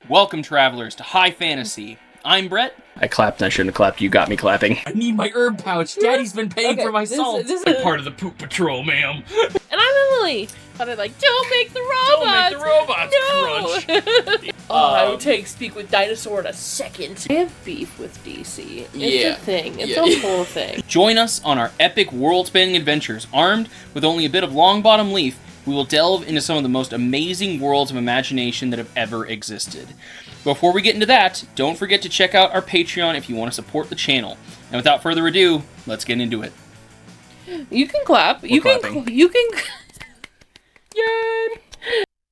Welcome, travelers, to High Fantasy. I'm Brett. I clapped and I shouldn't have clapped. You got me clapping. I need my herb pouch. Daddy's been paying for my salt. This I'm part of the poop patrol, ma'am. And I'm Emily. But I'm like, don't make the robots. Don't make the robots crunch. I would speak with dinosaur in a second. I have beef with DC. It's a thing. It's a whole thing. Join us on our epic world-spanning adventures. Armed with only a bit of long-bottom leaf, we will delve into some of the most amazing worlds of imagination that have ever existed. Before we get into that, don't forget to check out our Patreon if you want to support the channel. And without further ado, let's get into it. You can clap. You can. Yay!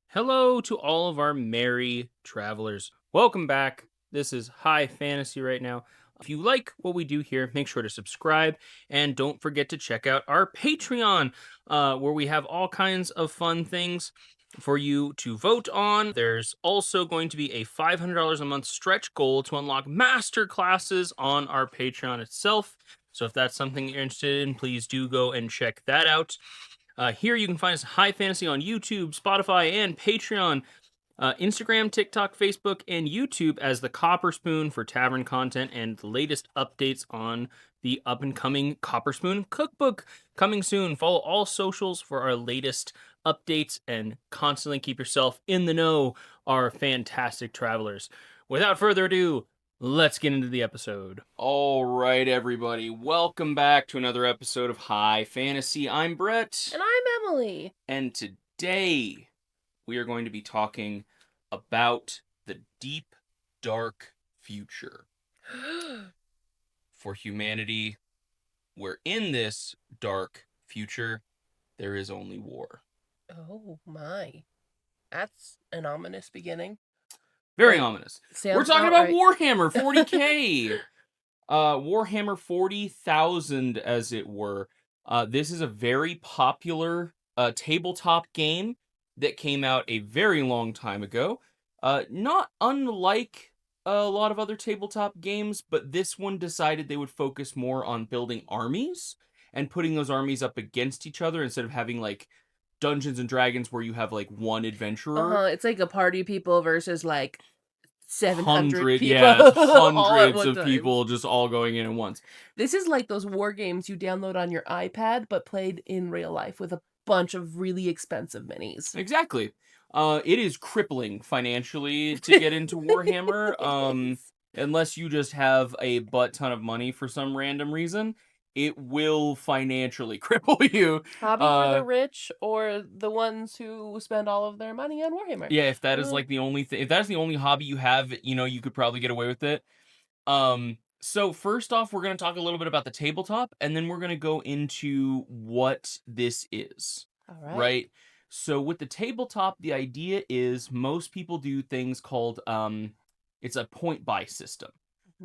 Hello to all of our merry travelers. Welcome back. This is High Fantasy right now. If you like what we do here, make sure to subscribe, and don't forget to check out our Patreon, where we have all kinds of fun things for you to vote on. There's also going to be a $500 a month stretch goal to unlock master classes on our Patreon itself. So if that's something you're interested in, please do go and check that out. Here you can find us High Fantasy on YouTube, Spotify, and Patreon. Instagram, TikTok, Facebook, and YouTube as the Copper Spoon for tavern content and the latest updates on the up-and-coming Copper Spoon cookbook coming soon. Follow all socials for our latest updates and constantly keep yourself in the know, our fantastic travelers. Without further ado, let's get into the episode. All right, everybody. Welcome back to another episode of High Fantasy. I'm Brett. And I'm Emily. And today we are going to be talking about the deep, dark future for humanity, where in this dark future, there is only war. Oh my. That's an ominous beginning. Very ominous. We're talking about right. Warhammer 40k. Warhammer 40,000, as it were. This is a very popular tabletop game that came out a very long time ago. Not unlike a lot of other tabletop games, but this one decided they would focus more on building armies and putting those armies up against each other instead of having, like, Dungeons and Dragons where you have, like, one adventurer. It's like a party of people versus, like, 700 people. Yeah, hundreds of people just all going in at once. This is like those war games you download on your iPad, but played in real life with a bunch of really expensive minis. Exactly. It is crippling financially to get into Warhammer. Unless you just have a butt ton of money for some random reason, it will financially cripple you. Hobby for the rich or the ones who spend all of their money on Warhammer. Yeah, if that is like the only thing, if that's the only hobby you have, you know, you could probably get away with it. So first off, we're going to talk a little bit about the tabletop, and then we're going to go into what this is. All right. Right? So with the tabletop, the idea is most people do things called, it's a point buy system.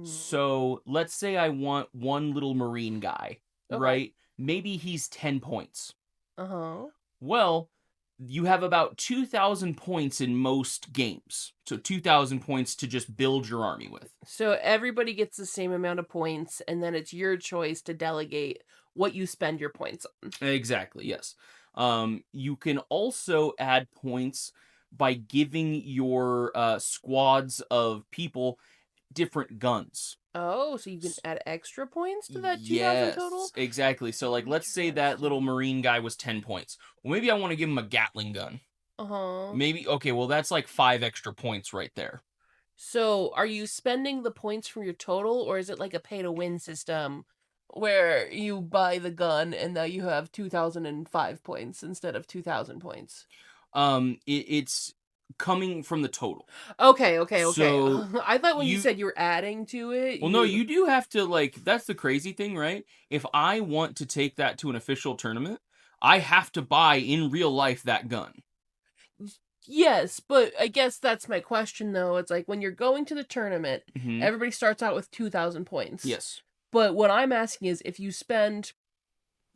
So let's say I want one little marine guy, right? Maybe he's 10 points. Well, you have about 2,000 points in most games. So 2,000 points to just build your army with. So everybody gets the same amount of points, and then it's your choice to delegate what you spend your points on. Exactly, yes. You can also add points by giving your squads of people different guns. Oh, so you can add extra points to that 2,000 total? Yes, exactly. So, like, let's say that little marine guy was 10 points. Well, maybe I want to give him a Gatling gun. Maybe, okay, well, that's like 5 extra points right there. So, are you spending the points from your total, or is it like a pay-to-win system where you buy the gun and now you have 2,005 points instead of 2,000 points? It's coming from the total. Okay. So I thought when you said you were adding to it. Well, no, you do have to, like, that's the crazy thing, right? If I want to take that to an official tournament, I have to buy in real life that gun. Yes, but I guess that's my question, though. It's like when you're going to the tournament, everybody starts out with 2,000 points. Yes. But what I'm asking is, if you spend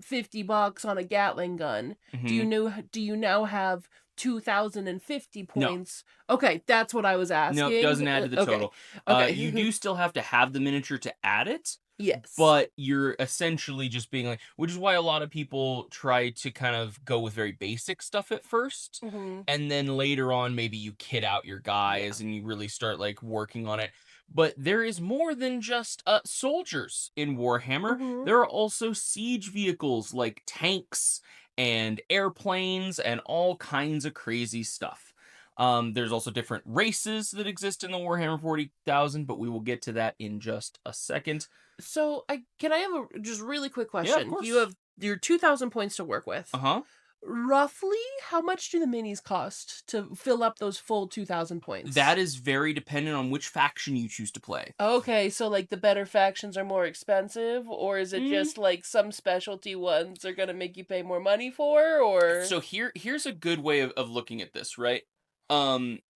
$50 on a Gatling gun, do you now have 2,050 points? No. Okay, that's what I was asking. No, it doesn't add to the total. Okay. You do still have to have the miniature to add it. Yes. but you're essentially just being like, which is why a lot of people try to kind of go with very basic stuff at first, Mhm. and then later on maybe you kit out your Yeah. guys and you really start like working on it. But there is more than just soldiers in Warhammer. Mhm. There are also siege vehicles like tanks and airplanes and all kinds of crazy stuff. There's also different races that exist in the Warhammer 40,000, but we will get to that in just a second. So, I have a just really quick Yeah, of question. You course. have your 2,000 points to work with. Uh-huh. Roughly, how much do the minis cost to fill up those full 2,000 That points? is very dependent on which faction you choose to play. Okay, so like the better factions are more expensive, or is it Mm, just like some specialty ones are gonna make you pay more money for, or? so here's a good way of looking at this, right?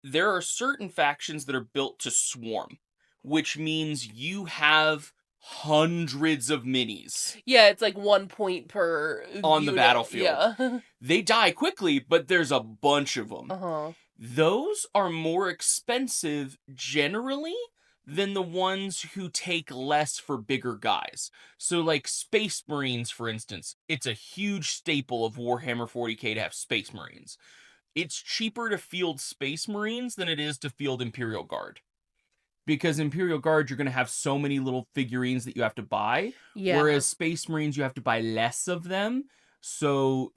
There are certain factions that are built to swarm, which means you have hundreds of minis Yeah, it's like 1 point per on the unit. battlefield. Yeah. They die quickly, but there's a bunch of them. Uh-huh. Those are more expensive generally than the ones who take less for bigger guys. So, like Space Marines, for instance, it's a huge staple of Warhammer 40k to have Space Marines. It's cheaper to field Space Marines than it is to field Imperial Guard. Because Imperial Guard, you're going to have so many little figurines that you have to buy, Yeah. whereas Space Marines, you have to buy less of them. So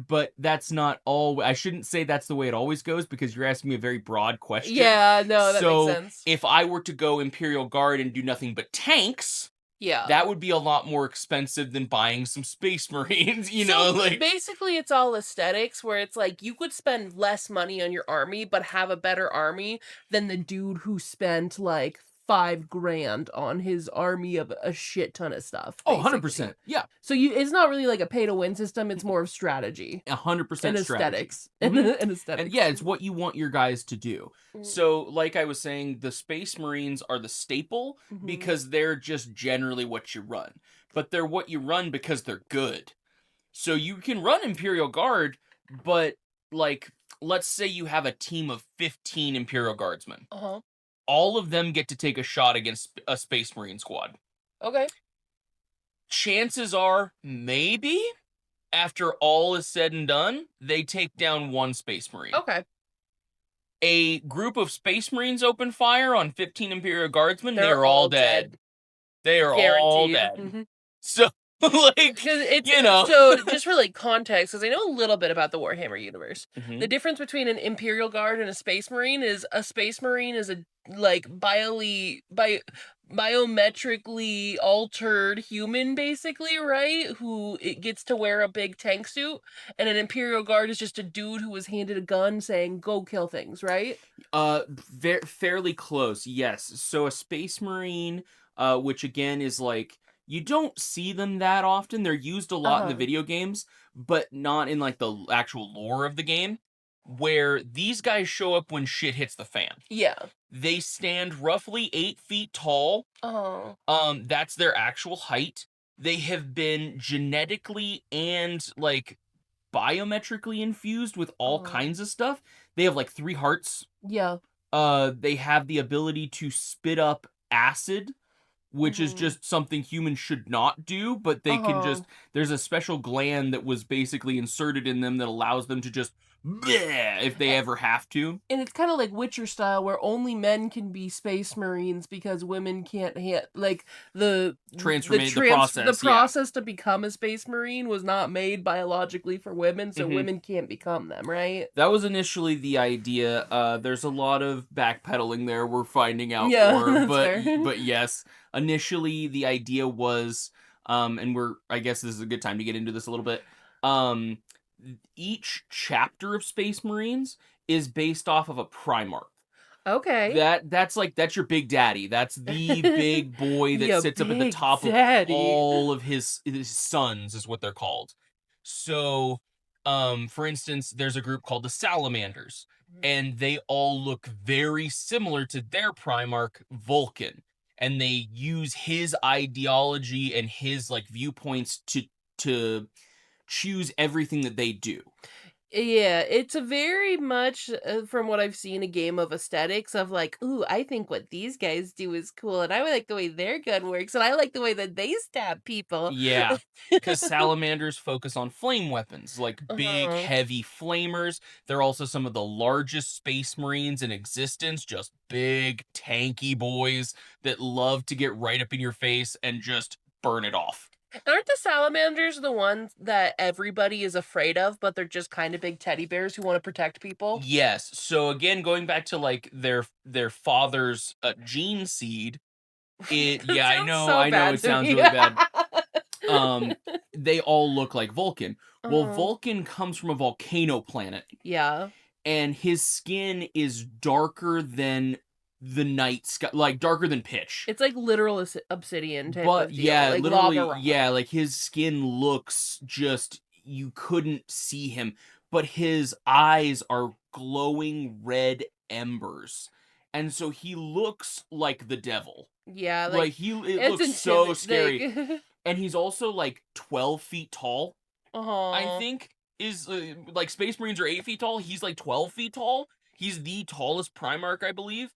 but that's not all. I shouldn't say that's the way it always goes because you're asking me a very broad question. Yeah, no, that makes So sense. if I were to go Imperial Guard and do nothing but tanks, Yeah. that would be a lot more expensive than buying some Space Marines, So like. basically, it's all aesthetics where it's like you could spend less money on your army, but have a better army than the dude who spent like 5 grand on his army of a shit ton of stuff, Oh, basically. 100%. Yeah, So it's not really like a pay to win system, it's more of strategy and 100% strategy. aesthetics. Mhm. And And aesthetics. yeah, it's what you want your guys to do. Mm, So, like I was saying, the Space Marines are the staple mhm. because they're just generally what you run. But they're what you run because they're good. So you can run Imperial Guard, but like let's say you have a team of 15 Imperial Guardsmen. Uh-huh. All of them get to take a shot against a Space Marine squad. Okay. Chances are maybe after all is said and done, they take down one Space Marine. Okay. A group of Space Marines open fire on 15 Imperial Guardsmen, they They're are all all dead. dead. They are all Guaranteed. dead. Mhm. So, like, Because it's you know. so just for like context, because I know a little bit about the Warhammer universe. The Mhm. difference between an Imperial Guard and a Space Marine is a Space Marine is a like biometrically altered human, basically, right? Who it gets to wear a big tank suit, and an Imperial Guard is just a dude who was handed a gun saying "Go kill things," right? Fairly close, yes. So a Space Marine, which again is like you don't see them that often. They're used a Uh lot in the huh. video games, but not in like the actual lore of the game. Where these guys show up when shit hits the fan. Yeah. They stand roughly 8 feet tall. Oh. That's their actual height. They have been genetically and like biometrically infused with all Oh. kinds of stuff. They have like 3 hearts. Yeah. They have the ability to spit up acid, which is Mhm. just something humans should not do, but they Uh can huh. just there's a special gland that was basically inserted in them that allows them to just bleh if they ever have to. And it's kind of like Witcher style, where only men can be Space Marines because women can't like The the process, yeah. process to become a Space Marine was not made biologically for women, so Mhm. women can't become them, right? That was initially the idea. There's a lot of backpedaling there we're finding out Yeah, more, that's fair. but yes, initially the idea was, and I guess this is a good time to get into this a little bit. Um, each chapter of Space Marines is based off of a Primarch. Okay. That's your big daddy. That's the big boy that Yeah, sits up at the big top of daddy. all of his sons is what they're called. So, for instance, there's a group called the Salamanders, and they all look very similar to their Primarch Vulcan, and they use his ideology and his like viewpoints to choose everything that they do. Yeah, it's a very much, from what I've seen, a game of aesthetics of like, "Ooh, I think what these guys do is cool, and I like the way their gun works, and I like the way that they stab people." Yeah, because salamanders focus on flame weapons, like big, Uh-huh. heavy flamers. They're also some of the largest space marines in existence, just big, tanky boys that love to get right up in your face and just burn it off. Aren't the salamanders the ones that everybody is afraid of, but they're just kinda big teddy bears who wanna protect people? Yes, so again, going back to, like, their father's, gene seed, That yeah, sounds so I know bad it to sounds me. really bad. Um, they all look like Vulcan. Well, Uh-huh. Vulcan comes from a volcano planet, Yeah. and his skin is darker than the night sky, like, darker than pitch. It's like literal obsidian type But of deal, yeah, like lava literally, rock. yeah, like, his skin looks just you couldn't see him, but his eyes are glowing red embers, and so he looks like the devil. Yeah, like, Like, it it's looks so scary, like and he's also, like, 12 feet tall, I Aw. think, like, Space Marines are 8 feet tall, he's, like, 12 feet tall. He's the tallest Primarch, I believe.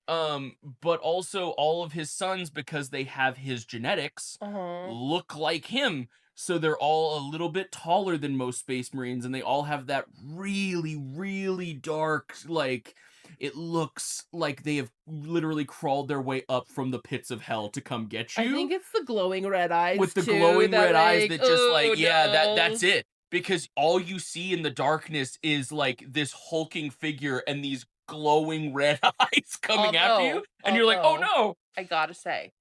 But also all of his sons, because they have his genetics, Uh-huh. look like him. So they're all a little bit taller than most Space Marines, and they all have that really, really dark, like, it looks like they have literally crawled their way up from the pits of hell to come get I you think it's the glowing red with eyes the too glowing that, red eyes like, that just like, oh, yeah, no. that's it. Because all you see in the darkness is like this hulking figure and these glowing red eyes coming after you, and you're like, "Oh Although, no." I gotta say,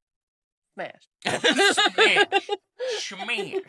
smash. Smash. Smash.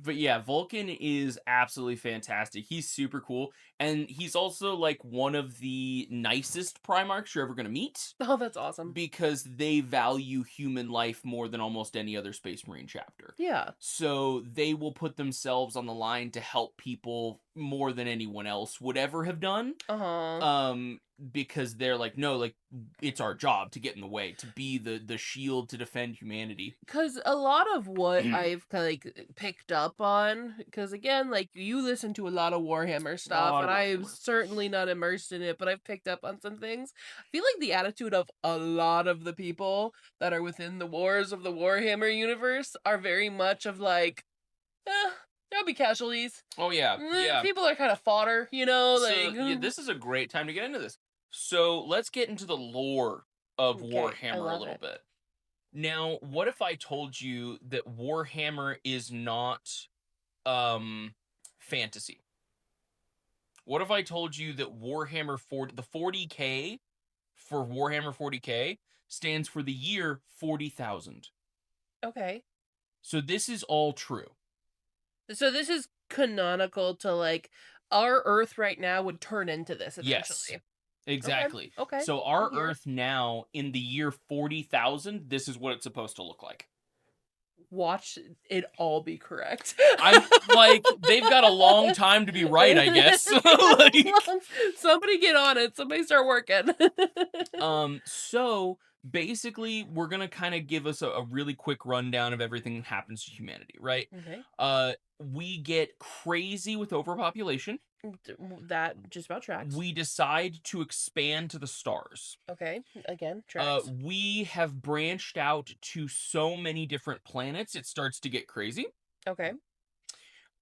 But yeah, Vulcan is absolutely fantastic. He's super cool, and he's also like one of the nicest Primarchs you're ever gonna meet Oh, that's awesome. because they value human life more than almost any other Space Marine chapter. Yeah. So they will put themselves on the line to help people more than anyone else would ever have done. Uh-huh. Um, because they're like, no, like, it's our job to get in the way, to be the shield to defend humanity. Because a lot of what I've like picked up on, because again, like you listen to a lot of Warhammer A stuff, lot and of I am Warhammer. certainly not immersed in it, but I've picked up on some things. I feel like the attitude of a lot of the people that are within the wars of the Warhammer universe are very much of like, eh, there'll be casualties. Oh yeah, yeah. People are kind of fodder, So like. yeah, this is a great time to get into this. So let's get into the lore of Okay, I Warhammer a love little it. bit. Now, what if I told you that Warhammer is not fantasy? What if I told you that Warhammer 40, the 40K for Warhammer 40K stands for the year 40,000. Okay. So this is all true. So this is canonical to like our Earth right now would turn into this Yes. eventually. Okay. Exactly. Okay. So I'm our here. Earth now in the year 40,000, this is what it's supposed to look like. Watch it all be correct. I'm like, they've got a long time to be right, I guess. Like, Somebody get on it. Somebody start working. so basically, we're gonna kind of give us a really quick rundown of everything that happens to humanity, right? Okay. We get crazy with overpopulation. That just about tracks. We decide to expand to the stars. Okay. Again, tracks. We have branched out to so many different planets, it starts to get crazy. Okay.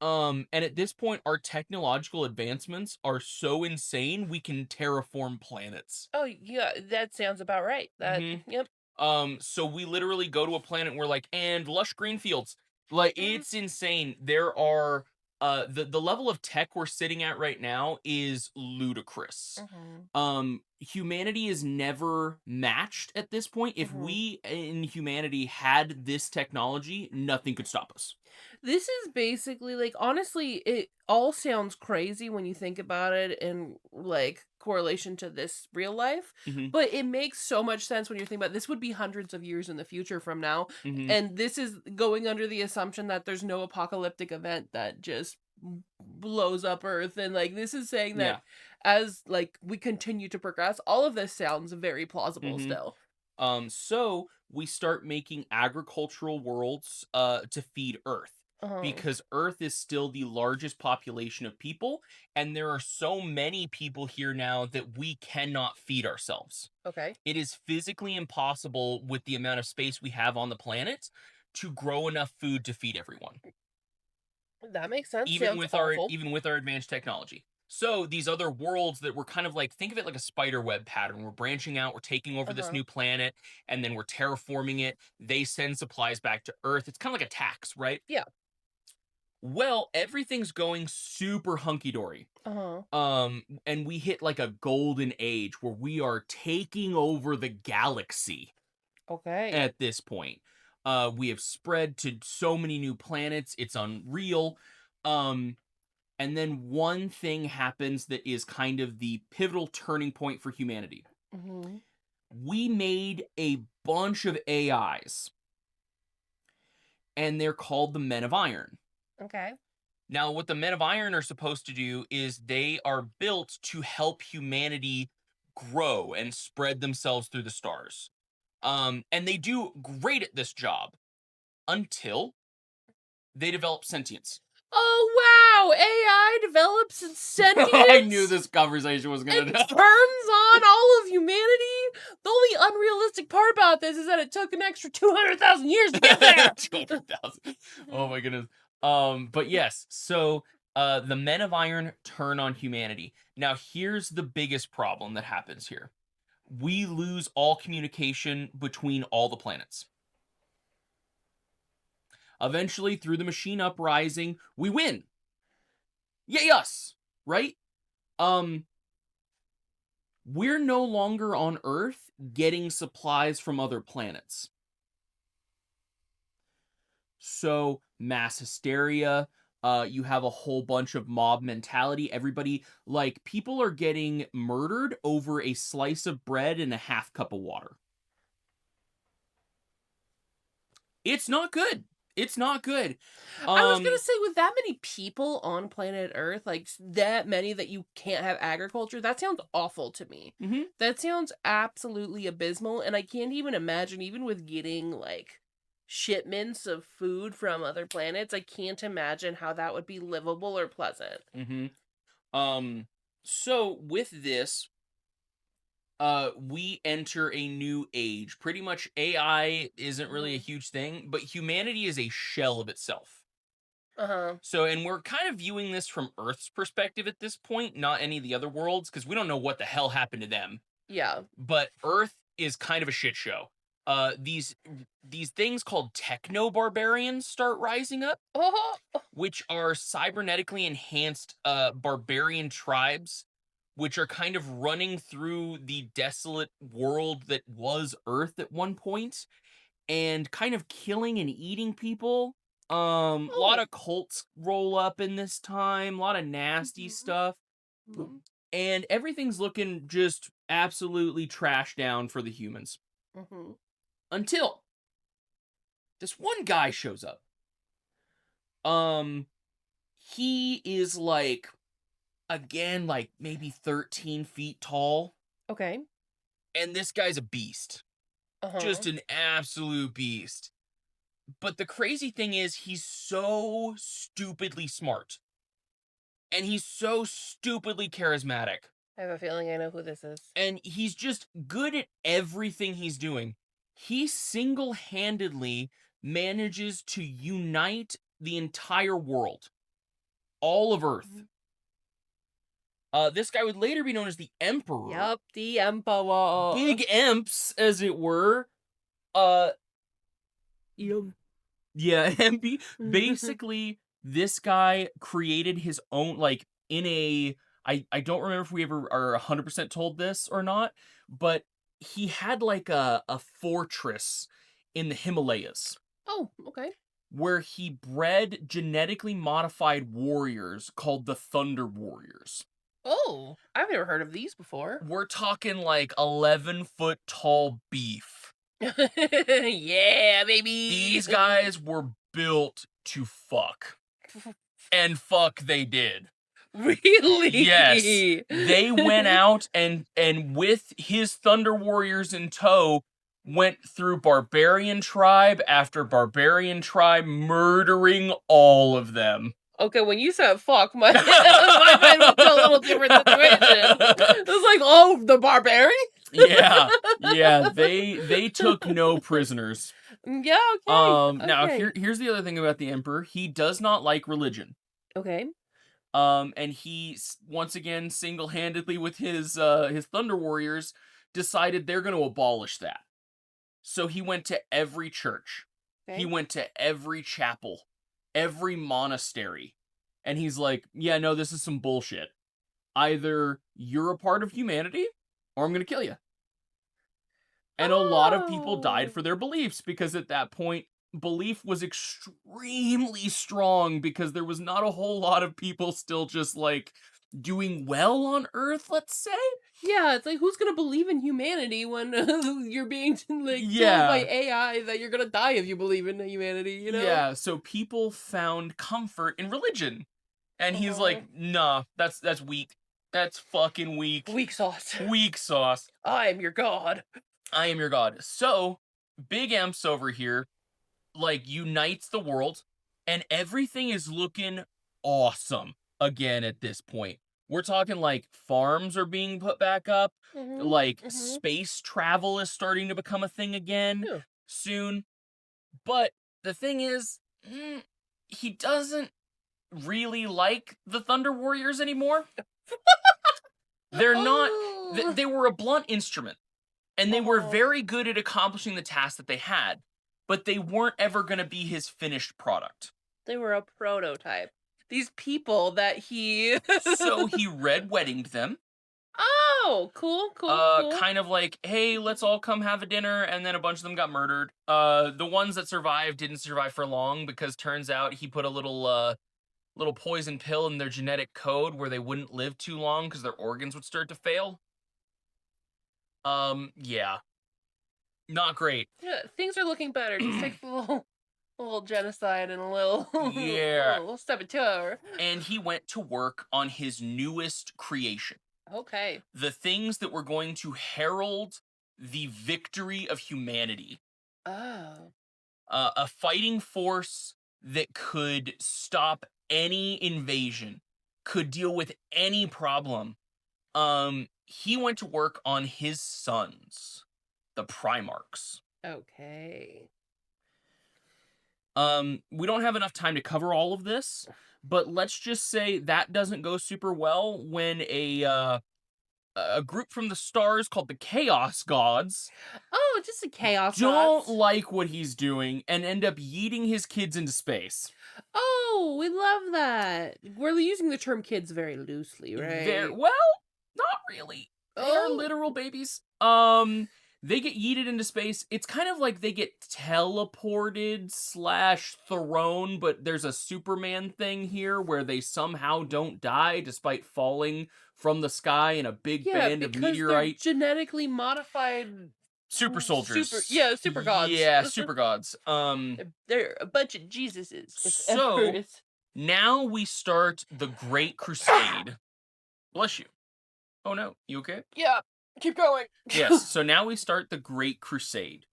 And at this point, our technological advancements are so insane, we can terraform planets. Oh yeah, that sounds about right. That Hmm. yep. So we literally go to a planet and we're like, and lush green fields. Like, Mhm. it's insane. There are the level of tech we're sitting at right now is ludicrous. Mhm. Humanity is never matched at this point. If Mhm. we in humanity had this technology, nothing could stop us. This is basically like honestly, it all sounds crazy when you think about it in like correlation to this real life, Hmm. but it makes so much sense when you're thinking about this would be hundreds of years in the future from now. Hmm. And this is going under the assumption that there's no apocalyptic event that just blows up Earth. And like this is saying that Yeah. as like we continue to progress, all of this sounds very plausible Hmm. still. So we start making agricultural worlds to feed Earth. because Earth is still the largest population of people, and there are so many people here now that we cannot feed ourselves. Okay. It is physically impossible with the amount of space we have on the planet to grow enough food to feed everyone. That makes sense. Even Sounds with awful. our advanced technology. So these other worlds that we're kind of like, think of it like a spider web pattern. We're branching out, we're taking over this new planet, and then we're terraforming it. They send supplies back to Earth. It's kind of like a tax, right? Yeah. Well, everything's going super hunky-dory. And we hit like a golden age where we are taking over the galaxy Okay. at this point. We have spread to so many new planets, it's unreal. And then one thing happens that is kind of the pivotal turning point for humanity. We made a bunch of AIs, and they're called the Men of Iron. Okay. Now, what the Men of Iron are supposed to do is they are built to help humanity grow and spread themselves through the stars. And they do great at this job until they develop sentience. Oh, wow! AI develops its sentience? I knew this conversation was going to turns on all of humanity? The only unrealistic part about this is that it took an extra 200,000 years to get there! 200,000. Oh my goodness. But yes, so the Men of Iron turn on humanity. Now, here's the biggest problem that happens here. We lose all communication between all the planets. Eventually, through the machine uprising, we win. Yay us, right? We're no longer on Earth getting supplies from other planets. So, mass hysteria, you have a whole bunch of mob mentality. Everybody, like, people are getting murdered over a slice of bread and a half cup of water. It's not good. It's not good. I was gonna say, with that many people on planet Earth, like that many that you can't have agriculture, that sounds awful to me. That sounds absolutely abysmal, and I can't even imagine, even with getting like shipments of food from other planets, I can't imagine how that would be livable or pleasant. So with this, we enter a new age. Pretty much AI isn't really a huge thing, but humanity is a shell of itself. So, and we're kind of viewing this from Earth's perspective at this point, not any of the other worlds, because we don't know what the hell happened to them. Yeah. But Earth is kind of a shit show. These things called techno-barbarians start rising up, which are cybernetically enhanced barbarian tribes, which are kind of running through the desolate world that was Earth at one point, and kind of killing and eating people. A lot of cults roll up in this time, a lot of nasty stuff. And everything's looking just absolutely trashed down for the humans. Until this one guy shows up. He is like, again, like maybe 13 feet tall. Okay. And this guy's a beast. Just an absolute beast. But the crazy thing is, he's so stupidly smart. And he's so stupidly charismatic. I have a feeling I know who this is. And he's just good at everything he's doing. He single-handedly manages to unite the entire world. All of Earth. This guy would later be known as the Emperor. Yup, the Emperor. Big Emps, as it were. Yeah, MP. Basically, this guy created his own, like, in a... I don't remember if we ever are 100% told this or not, but he had, like, a fortress in the Himalayas. Oh, okay. Where he bred genetically modified warriors called the Thunder Warriors. Oh, I've never heard of these before. We're talking, like, 11-foot tall beef. Yeah, baby. These guys were built to fuck. And fuck they did. Really? Yes. They went out and with his Thunder Warriors in tow, went through barbarian tribe after barbarian tribe, murdering all of them. Okay, when you said fuck, my mind went to a little different situation. It was like, oh, the barbarian? Yeah, they took no prisoners. Yeah, okay. Now Okay. here's the other thing about the emperor. He does not like religion. Okay. And he once again single-handedly with his Thunder Warriors decided they're going to abolish that. So he went to every church. Okay. He went to every chapel, every monastery. And he's like, "Yeah, no, this is some bullshit. Either you're a part of humanity or I'm going to kill you." And a lot of people died for their beliefs because at that point, belief was extremely strong because there was not a whole lot of people still just like doing well on Earth, let's say. Yeah, it's like, who's gonna believe in humanity when you're being like told Yeah. by AI that you're gonna die if you believe in humanity, you know? Yeah, so people found comfort in religion. And he's like, "Nah, that's weak. That's fucking weak. Weak sauce. Weak sauce. I am your god. I am your god." So, Big Amps over here like unites the world and everything is looking awesome again at this point. We're talking like farms are being put back up, like space travel is starting to become a thing again soon. But the thing is, he doesn't really like the Thunder Warriors anymore. They're not they were a blunt instrument and they were very good at accomplishing the task that they had, but they weren't ever going to be his finished product. They were a prototype. These people that he So he red weddinged them. Oh, cool. Kind of like, "Hey, let's all come have a dinner," and then a bunch of them got murdered. The ones that survived didn't survive for long because turns out he put a little poison pill in their genetic code where they wouldn't live too long because their organs would start to fail. Yeah. Not great. Yeah, things are looking better. Just take a little genocide and a little Yeah. a little saboteur. And he went to work on his newest creation. Okay. The things that were going to herald the victory of humanity. Oh. A fighting force that could stop any invasion, could deal with any problem. He went to work on his sons, the Primarchs. Okay. We don't have enough time to cover all of this, but let's just say that doesn't go super well when a group from the stars called the Chaos Gods Oh, just a chaos. don't Gods. like what he's doing and end up yeeting his kids into space. Oh, we love that. We're using the term kids very loosely, right? Well, not really. They are literal babies. They get yeeted into space. It's kind of like they get teleported / thrown, but there's a Superman thing here where they somehow don't die despite falling from the sky in a big band of meteorite. They're genetically modified Super soldiers. super gods. Yeah, super gods. They're a bunch of Jesuses. So now we start the Great Crusade. Bless you. Oh no, you okay? Yeah, keep going. Yes, so now we start the Great Crusade.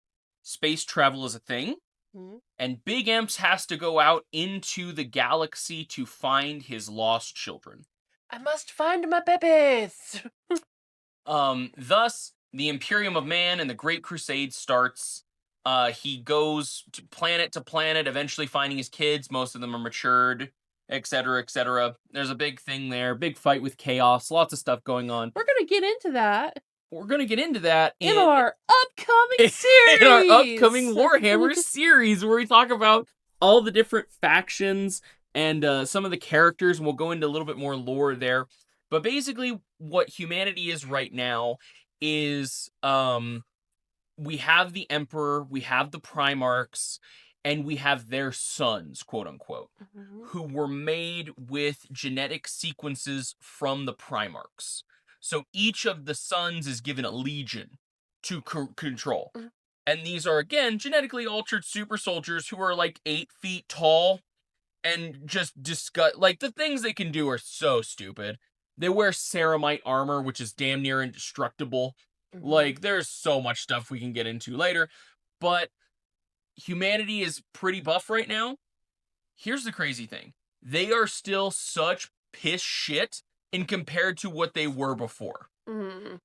Space travel is a thing, and Big Amps has to go out into the galaxy to find his lost children. I must find my babies. Thus, the Imperium of Man and the Great Crusade starts. He goes to planet, eventually finding his kids. Most of them are matured, etc., etc. There's a big thing there, big fight with chaos, lots of stuff going on. We're gonna get into that. We're gonna get into that in our upcoming series. In our upcoming Warhammer series, where we talk about all the different factions and some of the characters, and we'll go into a little bit more lore there. But basically, what humanity is right now is we have the Emperor, we have the Primarchs, and we have their sons, quote unquote, who were made with genetic sequences from the Primarchs. So each of the sons is given a legion to control. And these are, again, genetically altered super soldiers who are like 8 feet tall and just like, the things they can do are so stupid. They wear ceramite armor, which is damn near indestructible. Like, there's so much stuff we can get into later, but humanity is pretty buff right now. Here's the crazy thing. They are still such piss shit in compared to what they were before. Mm-hmm.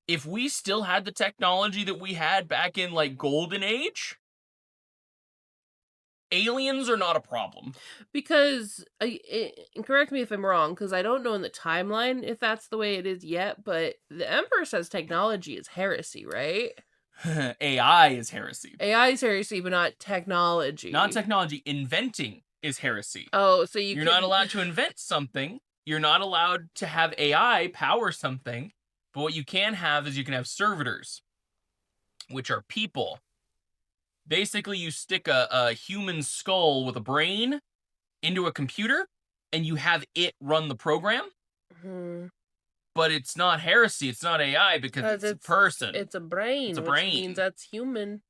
If we still had the technology that we had back in, like, Golden Age, aliens are not a problem. Because, and correct me if I'm wrong, because I don't know in the timeline if that's the way it is yet, but the Emperor says technology is heresy, right? AI is heresy. AI is heresy, but not technology. Not technology. Inventing is heresy. Oh, so You're not allowed to invent something. You're not allowed to have AI power something. But what you can have is you can have servitors, which are people. Basically, you stick a human skull with a brain into a computer, and you have it run the program. But it's not heresy. It's not AI because it's a person. It's a brain. It's a which brain. means that's human.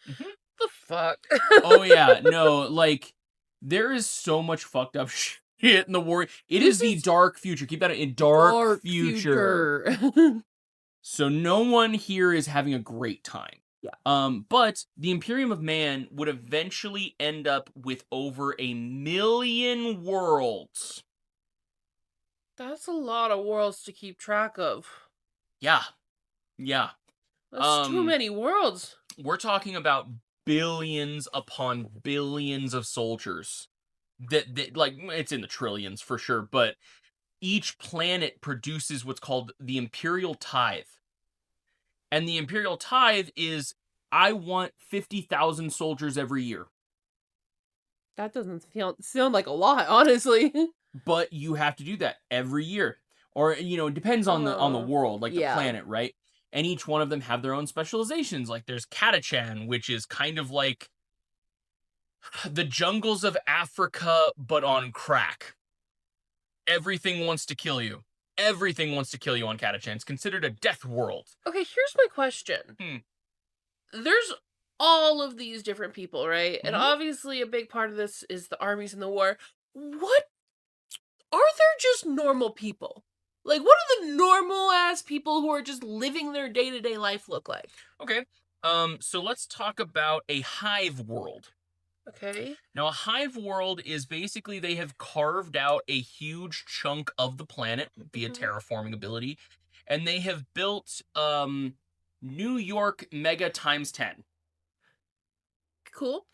Mm-hmm. The fuck? Oh, yeah. No, like, there is so much fucked up shit in the war. It is the dark future. Keep that in dark future. So no one here is having a great time. Yeah. But the Imperium of Man would eventually end up with over 1 million worlds. That's a lot of worlds to keep track of. Yeah. Yeah. That's too many worlds. We're talking about billions upon billions of soldiers. That like, it's in the trillions for sure, but each planet produces what's called the Imperial Tithe. And the Imperial Tithe is, I want 50,000 soldiers every year. That doesn't sound like a lot, honestly. But you have to do that every year. Or, you know, it depends on the world, like the planet, right? And each one of them have their own specializations. Like there's Catachan, which is kind of like the jungles of Africa, but on crack. Everything wants to kill you. Everything wants to kill you on Catachan. It's considered a death world. Okay, here's my question. There's all of these different people, right? And obviously a big part of this is the armies in the war. What are there just normal people? Like, what do the normal ass people who are just living their day-to-day life look like? Okay. So let's talk about a hive world. Okay. Now, a hive world is basically they have carved out a huge chunk of the planet via terraforming ability, and they have built New York mega times 10. Cool.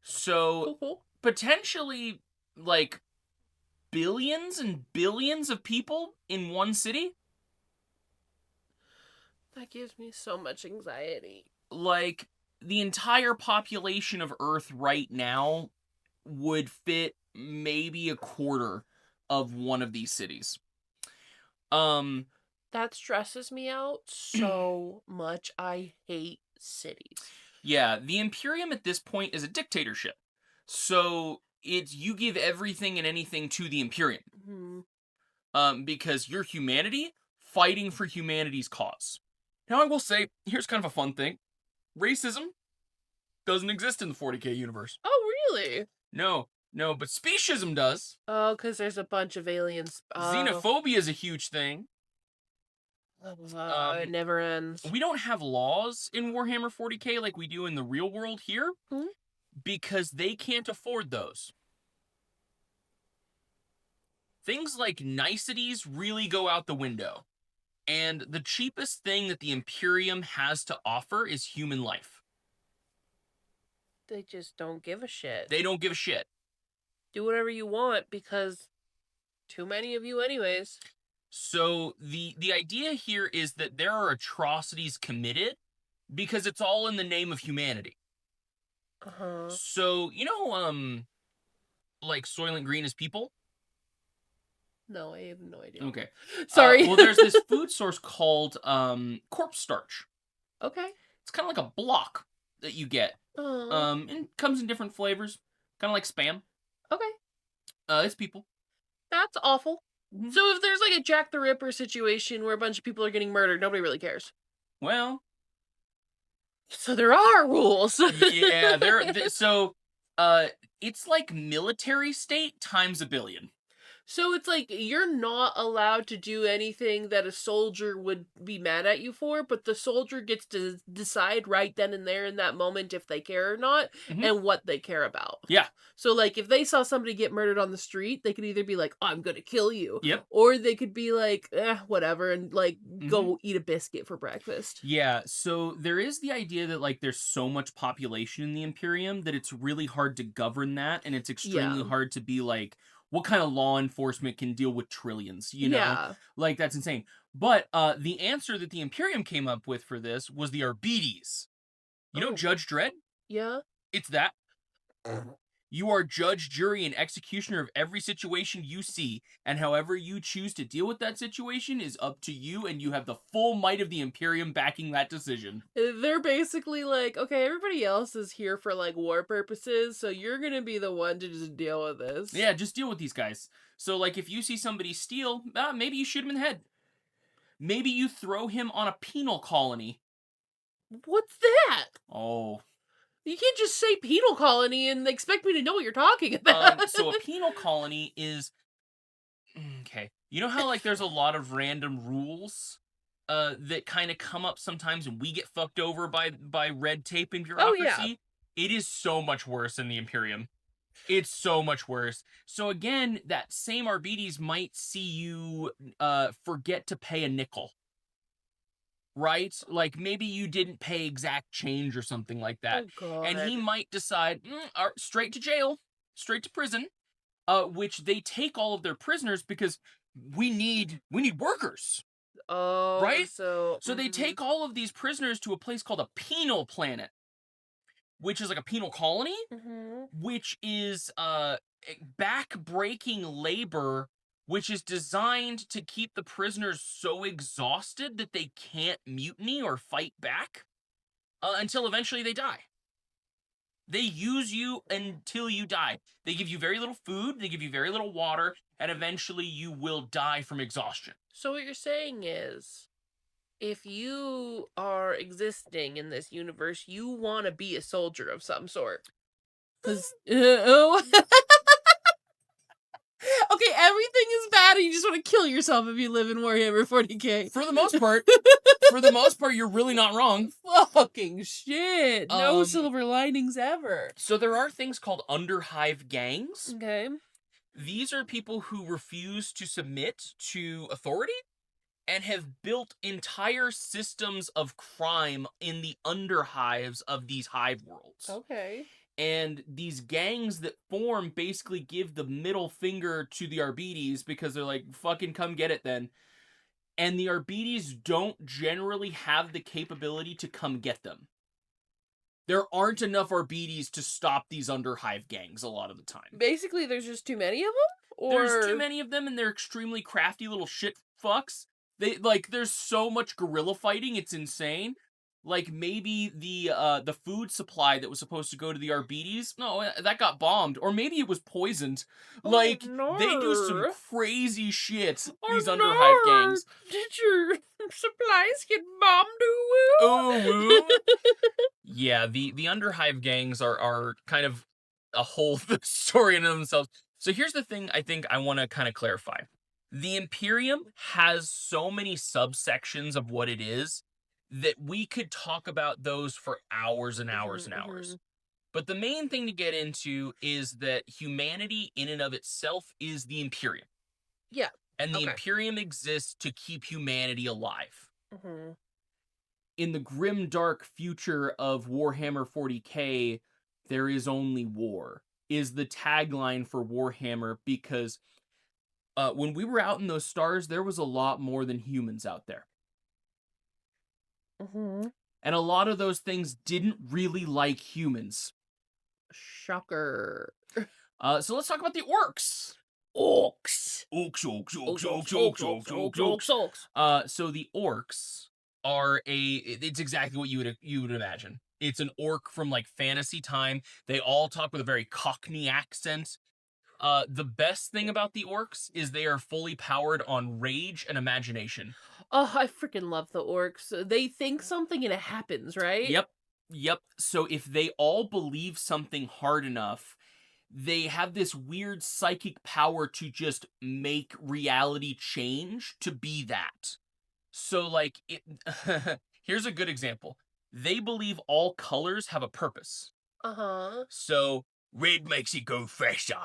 So potentially like billions and billions of people in one city. That gives me so much anxiety. Like, the entire population of Earth right now would fit maybe a quarter of one of these cities. That stresses me out so much. I hate cities. Yeah, the Imperium at this point is a dictatorship. So it's you give everything and anything to the Imperium. Because you're humanity fighting for humanity's cause. Now I will say, here's kind of a fun thing. Racism doesn't exist in the 40k universe. Oh, really? No, but speciesism does. Oh, because there's a bunch of aliens. Xenophobia is a huge thing. It never ends. We don't have laws in Warhammer 40k like we do in the real world here, because they can't afford those. Things like niceties really go out the window. And the cheapest thing that the Imperium has to offer is human life. They just don't give a shit. They don't give a shit. Do whatever you want because too many of you anyways. So the idea here is that there are atrocities committed because it's all in the name of humanity. So, you know, like Soylent Green is people? No, I have no idea. Okay. Sorry. Well, there's this food source called corpse starch. Okay. It's kind of like a block that you get. And it comes in different flavors. Kind of like Spam. Okay. It's people. That's awful. So if there's like a Jack the Ripper situation where a bunch of people are getting murdered, nobody really cares. Well. So there are rules. Yeah, so it's like military state times 1 billion. So it's like you're not allowed to do anything that a soldier would be mad at you for, but the soldier gets to decide right then and there in that moment if they care or not Mhm. and what they care about. Yeah. So like if they saw somebody get murdered on the street, they could either be like, "I'm going to kill you," Yep. or they could be like, whatever," and like Mhm. go eat a biscuit for breakfast. Yeah, so there is the idea that like there's so much population in the Imperium that it's really hard to govern that, and it's extremely Yeah. hard to be like, what kind of law enforcement can deal with trillions, you know? Yeah. Like that's insane. But the answer that the Imperium came up with for this was the Arbites. You know Oh, Judge Dredd? yeah. It's that. You are judge, jury, and executioner of every situation you see, and however you choose to deal with that situation is up to you, and you have the full might of the Imperium backing that decision. They're basically like, okay, everybody else is here for like war purposes, so you're gonna be the one to just deal with this. Yeah, just deal with these guys. So, like, if you see somebody steal, maybe you shoot him in the head. Maybe you throw him on a penal colony. What's that? Oh. You can't just say penal colony and expect me to know what you're talking about. So a penal colony is okay. You know how like there's a lot of random rules that kind of come up sometimes and we get fucked over by red tape and Oh yeah. bureaucracy? It is so much worse in the Imperium. It's so much worse. So again, that same Arbites might see you forget to pay a nickel. Right? Like maybe you didn't pay exact change or something like that. Oh And he god. might decide, straight to jail, straight to prison, which they take all of their prisoners because we need workers, Oh, right? so So they take all of these prisoners to a place called a penal planet, which is like a penal colony, mhm. which is back-breaking labor, which is designed to keep the prisoners so exhausted that they can't mutiny or fight back until eventually they die. They use you until you die. They give you very little food, they give you very little water, and eventually you will die from exhaustion. So what you're saying is, if you are existing in this universe, you want to be a soldier of some sort. Because oh, okay, everything is bad, and you just want to kill yourself if you live in Warhammer 40k. For the most part, for the most part, you're really not wrong. Fucking shit! No Um, silver linings ever. So there are things called underhive gangs. Okay. These are people who refuse to submit to authority and have built entire systems of crime in the underhives of these hive worlds. Okay. And these gangs that form basically give the middle finger to the Arbites because they're like, fucking come get it then. And the Arbites don't generally have the capability to come get them. There aren't enough Arbites to stop these underhive gangs a lot of the time. Basically, there's just too many of them? Or... There's too many of them and they're extremely crafty little shit fucks. There's so much guerrilla fighting, it's insane. Like maybe the food supply that was supposed to go to the Arbites, no, that got bombed, or maybe it was poisoned. Like no. they do some crazy shit. These Oh, underhive no. gangs. Did your supplies get bombed, Oh, woo. Yeah, the underhive gangs are kind of a whole story in themselves. So here's the thing I think I want to kind of clarify. The Imperium has so many subsections of what it is that we could talk about those for hours and hours and hours. But the main thing to get into is that humanity in and of itself is the Imperium. Yeah. And the Okay. Imperium exists to keep humanity alive. Mhm. In the grim dark future of Warhammer 40k, there is only war, is the tagline for Warhammer, because when we were out in those stars, there was a lot more than humans out there. Mhm. And a lot of those things didn't really like humans. Shocker. So let's talk about the orcs. Orcs. Orcs. So the orcs are it's exactly what you would imagine. It's an orc from like fantasy time. They all talk with a very Cockney accent. The best thing about the orcs is they are fully powered on rage and imagination. Oh, I freaking love the orcs. They think something and it happens, right? Yep. So if they all believe something hard enough, they have this weird psychic power to just make reality change to be that. So, like, here's a good example. They believe all colors have a purpose. Uh-huh. So, red makes it go faster.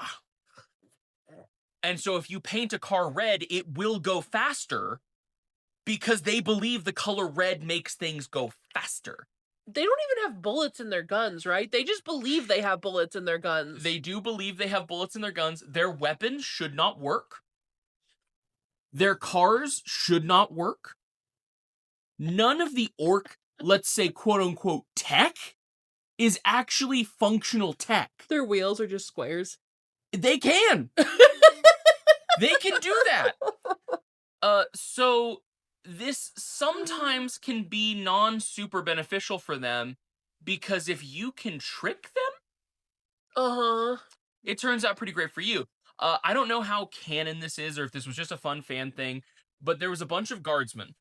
And so if you paint a car red, it will go faster because they believe the color red makes things go faster. They don't even have bullets in their guns, right? They just believe they have bullets in their guns. They do believe they have bullets in their guns. Their weapons should not work. Their cars should not work. None of the orc, let's say, quote-unquote, tech is actually functional tech. Their wheels are just squares. They can! They can do that! So this sometimes can be non-super beneficial for them, because if you can trick them, Uh-huh. it turns out pretty great for you. I don't know how canon this is, or if this was just a fun fan thing, but there was a bunch of guardsmen,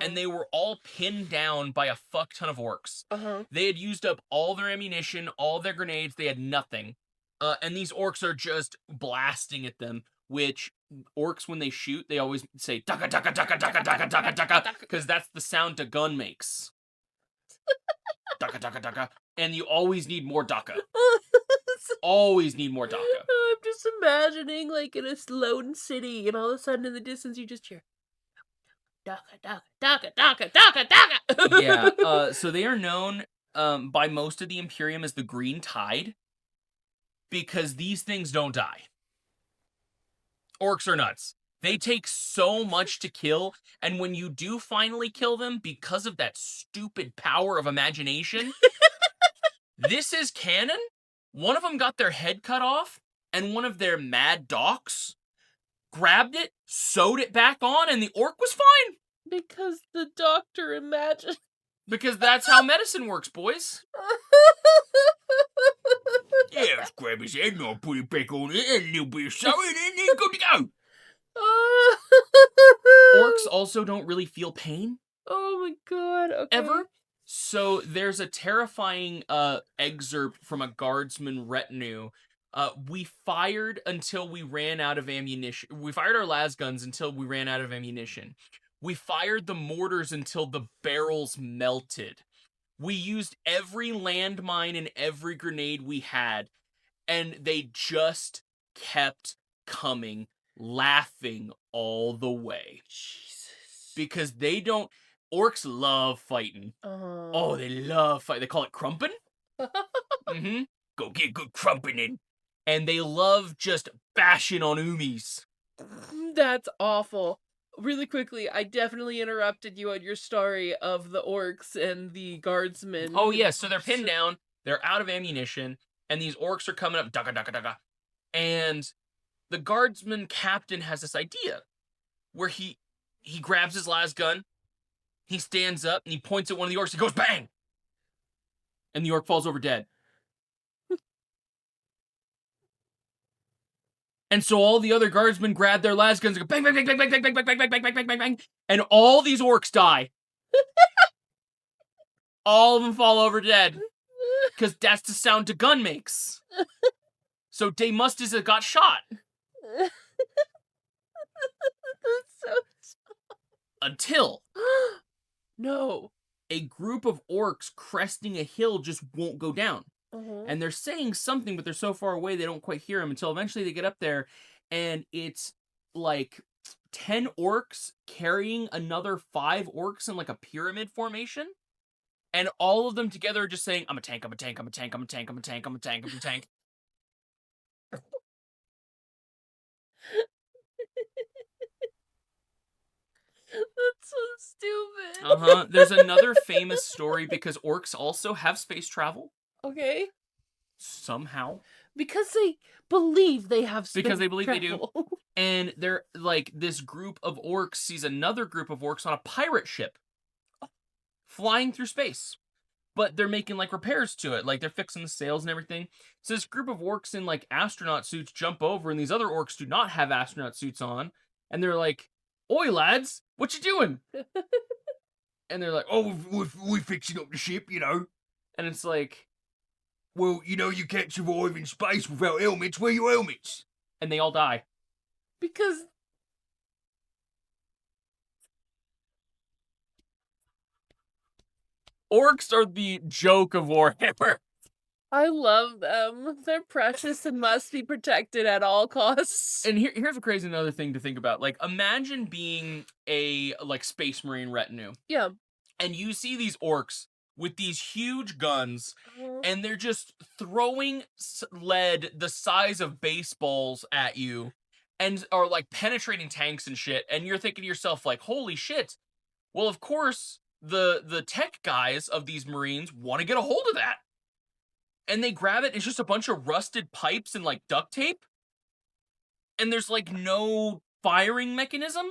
and they were all pinned down by a fuck ton of orcs. Uh-huh. They had used up all their ammunition, all their grenades, they had nothing. And these orcs are just blasting at them, which orcs, when they shoot, they always say, "Daka, daka, daka, daka, daka, daka, daka," because that's the sound a gun makes. Daka, daka, daka. And you always need more daka. Always need more daka. I'm just imagining, like, in a lone city, and all of a sudden in the distance you just hear, daka, daka, daka, daka, daka, daka. Yeah, so they are known by most of the Imperium as the Green Tide, because these things don't die. Orcs are nuts. They take so much to kill, and when you do finally kill them, because of that stupid power of imagination, this is canon. One of them got their head cut off, and one of their mad docs grabbed it, sewed it back on, and the orc was fine. Because the doctor imagined. Because that's how medicine works, boys. Yeah, let's grab his head and I'll put it back on it, and a little bit of sewing, and then good to go. Orcs also don't really feel pain. Oh my god, okay. Ever. So there's a terrifying excerpt from a guardsman retinue. We fired until we ran out of ammunition. We fired our las guns until we ran out of ammunition. We fired the mortars until the barrels melted. We used every landmine and every grenade we had, and they just kept coming, laughing all the way. Jesus. Because they don't... Orcs love fighting. Oh, they love fighting. They call it crumping. Mm-hmm. Go get good crumping in. And they love just bashing on oomies. That's awful. Really quickly, I definitely interrupted you on your story of the orcs and the guardsmen. Oh, yes. So they're pinned down. They're out of ammunition. And these orcs are coming up. Daka, daka, daka. And the guardsman captain has this idea where he grabs his las gun. He stands up and he points at one of the orcs. He goes, bang! And the orc falls over dead. And so all the other guardsmen grab their las guns and go bang, bang, bang, bang, bang, bang, bang, bang, bang, bang, bang, bang, bang, bang, bang. And all these orcs die. All of them fall over dead. Because that's the sound a gun makes. So they must have got shot. Until... No. A group of orcs cresting a hill just won't go down. And they're saying something, but they're so far away they don't quite hear them until eventually they get up there, and it's like 10 orcs carrying another 5 orcs in like a pyramid formation, and all of them together are just saying, I'm a tank, I'm a tank, I'm a tank, I'm a tank, I'm a tank, I'm a tank, I'm a tank. That's so stupid. There's another famous story because orcs also have space travel. Okay. Somehow. Because they believe they have space Because they believe travel. they do. And they're like, this group of orcs sees another group of orcs on a pirate ship flying through space. But they're making like repairs to it. Like they're fixing the sails and everything. So this group of orcs in like astronaut suits jump over, and these other orcs do not have astronaut suits on. And they're like, oi lads, what you doing? And they're like, oh, we're fixing up the ship, you know. And it's like, well, you know you can't survive in space without helmets. Where are your helmets? And they all die. Because Orcs are the joke of Warhammer. I love them. They're precious and must be protected at all costs. And here's a crazy another thing to think about. Like, imagine being a, like, Space Marine retinue. Yeah. And you see these orcs with these huge guns, and they're just throwing lead the size of baseballs at you, and are, like, penetrating tanks and shit, and you're thinking to yourself, like, holy shit. Well, of course, the tech guys of these Marines want to get a hold of that. And they grab it, it's just a bunch of rusted pipes and, like, duct tape. And there's, like, no firing mechanism.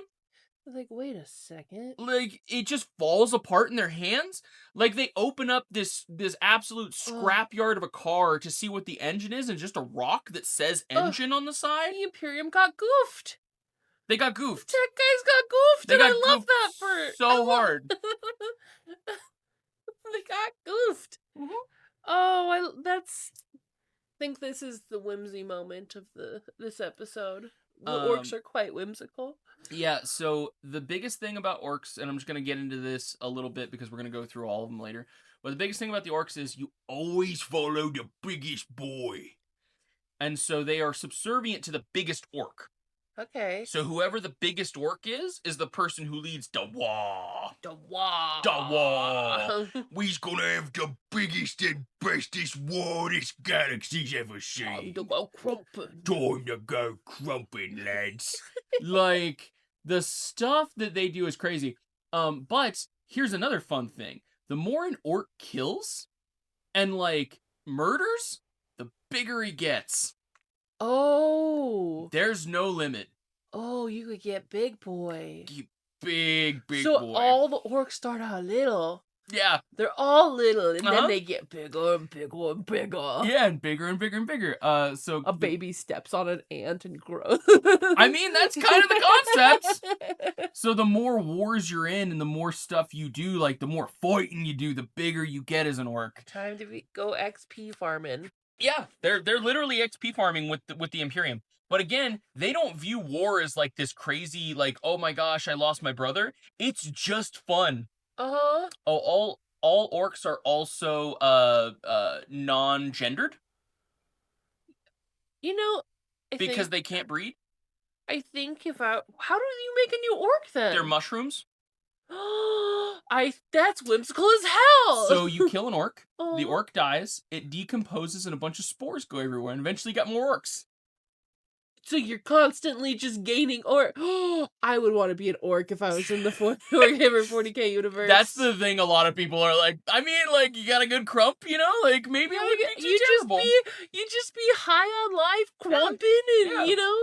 Like, wait a second. Like, it just falls apart in their hands. Like, they open up this absolute scrapyard of a car to see what the engine is, and just a rock that says engine on the side. The Imperium got goofed. They got goofed. Tech guys got goofed, They and got I love goofed that for so hard. They got goofed. Oh, I think this is the whimsy moment of this episode. The orcs are quite whimsical. Yeah, so the biggest thing about orcs, and I'm just going to get into this a little bit because we're going to go through all of them later, but the biggest thing about the orcs is you always follow the biggest boy. And so they are subservient to the biggest orc. Okay. So whoever the biggest orc is the person who leads the war. The war. The war. We's gonna have the biggest and bestest war this galaxy's ever seen. Time to go crumpin'. Time to go crumpin', lads. Like, the stuff that they do is crazy. But here's another fun thing. The more an orc kills and, like, murders, the bigger he gets. Oh. There's no limit. Oh, you could get big boy. Big boy. So all the orcs start out little. Yeah. They're all little, and then they get bigger and bigger and bigger. Yeah, and bigger and bigger and bigger. So a baby steps on an ant and grows. I mean, that's kind of the concept. So the more wars you're in and the more stuff you do, like the more fighting you do, the bigger you get as an orc. Time to go XP farming. Yeah, they're literally XP farming with the Imperium. But again, they don't view war as like this crazy, like, oh my gosh, I lost my brother. It's just fun. Oh, all orcs are also non-gendered. You know, because they can't breed. I think how do you make a new orc then? They're mushrooms. That's whimsical as hell. So you kill an orc, the orc dies, it decomposes, and a bunch of spores go everywhere, and eventually you got more orcs. So you're constantly just gaining orc. I would want to be an orc if I was in the Warhammer 40k universe. That's the thing. A lot of people are like, I mean, like, you got a good crump, you know, like maybe I wouldn't be too terrible. You just be high on life, crumping, and you know,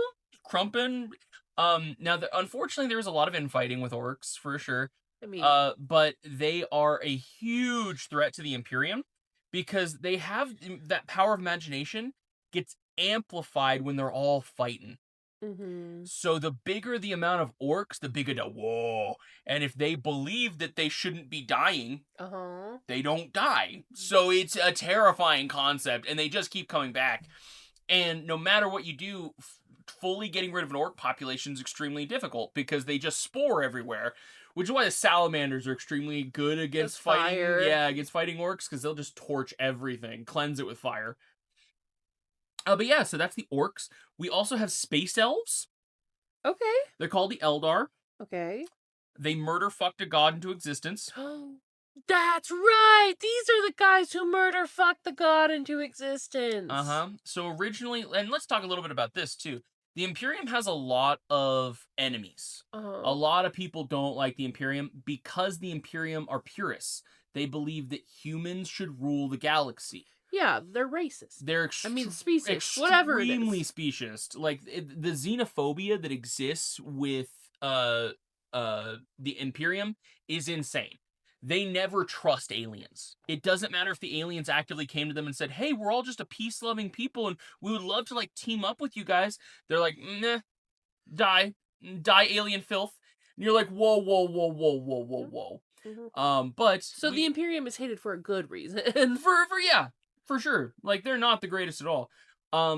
crumping. Now, unfortunately, there's a lot of infighting with orcs for sure. I mean, but they are a huge threat to the Imperium because they have that power of imagination gets amplified when they're all fighting. So the bigger the amount of orcs, the bigger the war. And if they believe that they shouldn't be dying, they don't die. So it's a terrifying concept, and they just keep coming back. And no matter what you do, fully getting rid of an orc population is extremely difficult because they just spore everywhere. Which is why the salamanders are extremely good against fighting. Fire. Yeah, against fighting orcs, because they'll just torch everything, cleanse it with fire. But yeah, so that's the orcs. We also have space elves. Okay. They're called the Eldar. Okay. They murder fucked a god into existence. That's right! These are the guys who murder fucked the god into existence. So originally, and let's talk a little bit about this too. The Imperium has a lot of enemies. A lot of people don't like the Imperium because the Imperium are purists. They believe that humans should rule the galaxy. Yeah, they're racist. They're specious, whatever it is. Extremely specious. Like, the xenophobia that exists with the Imperium is insane. They never trust aliens. It doesn't matter if the aliens actively came to them and said, hey, we're all just a peace-loving people and we would love to, like, team up with you guys. They're like, nah, die, alien filth. And you're like, whoa. But so the Imperium is hated for a good reason. yeah. For sure. Like, they're not the greatest at all.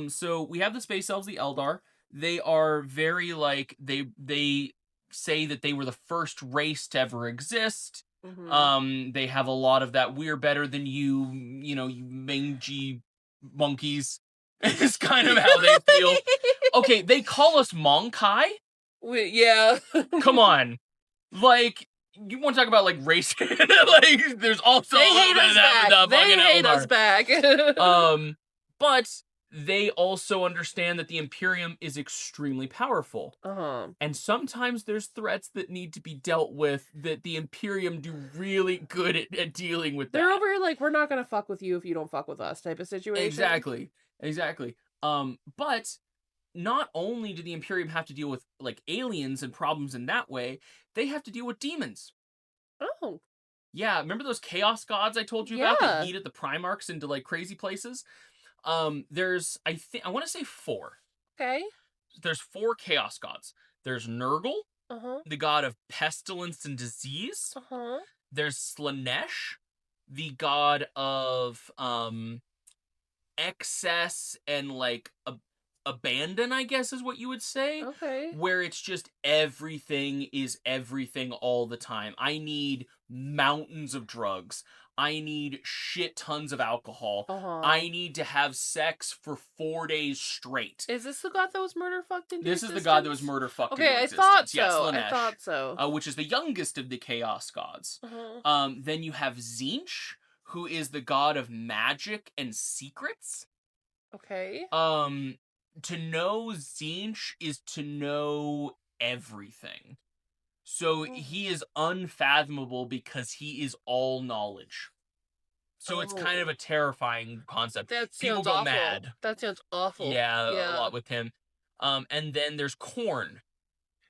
So we have the space elves, the Eldar. They are very, like, they say that they were the first race to ever exist. They have a lot of that "we're better than you, you know, you mangy monkeys." It's kind of how they feel. Okay, they call us Monkai? Yeah. Come on. Like, you want to talk about, like, race? Like, there's also They a little hate bit us of that back. with the They fucking hate Eldar. us back. But they also understand that the Imperium is extremely powerful. And sometimes there's threats that need to be dealt with that the Imperium do really good at dealing with. They're that. over here like, we're not gonna fuck with you if you don't fuck with us type of situation. Exactly. But not only do the Imperium have to deal with, like, aliens and problems in that way, they have to deal with demons. Oh. Yeah, remember those chaos gods I told you about that Yeah. yeeted the Primarchs into, like, crazy places? There's, I want to say 4. Okay. There's 4 chaos gods. There's Nurgle, Uh-huh. the god of pestilence and disease. Uh-huh. There's Slanesh, the god of excess and, like, abandon, I guess is what you would say. Okay. Where it's just everything is everything all the time. I need mountains of drugs. I need shit tons of alcohol. I need to have sex for 4 days straight. Is this the god that was murder fucked into This existence? is the god that was murder fucked into existence. Okay, I thought so. Yes, Slanesh, I thought so. which is the youngest of the chaos gods. Then you have Tzeentch, who is the god of magic and secrets. Okay. To know Tzeentch is to know everything. So he is unfathomable because he is all knowledge. So it's kind of a terrifying concept. That People sounds go awful. mad. That sounds awful. Yeah, a lot with him. And then there's Khorne.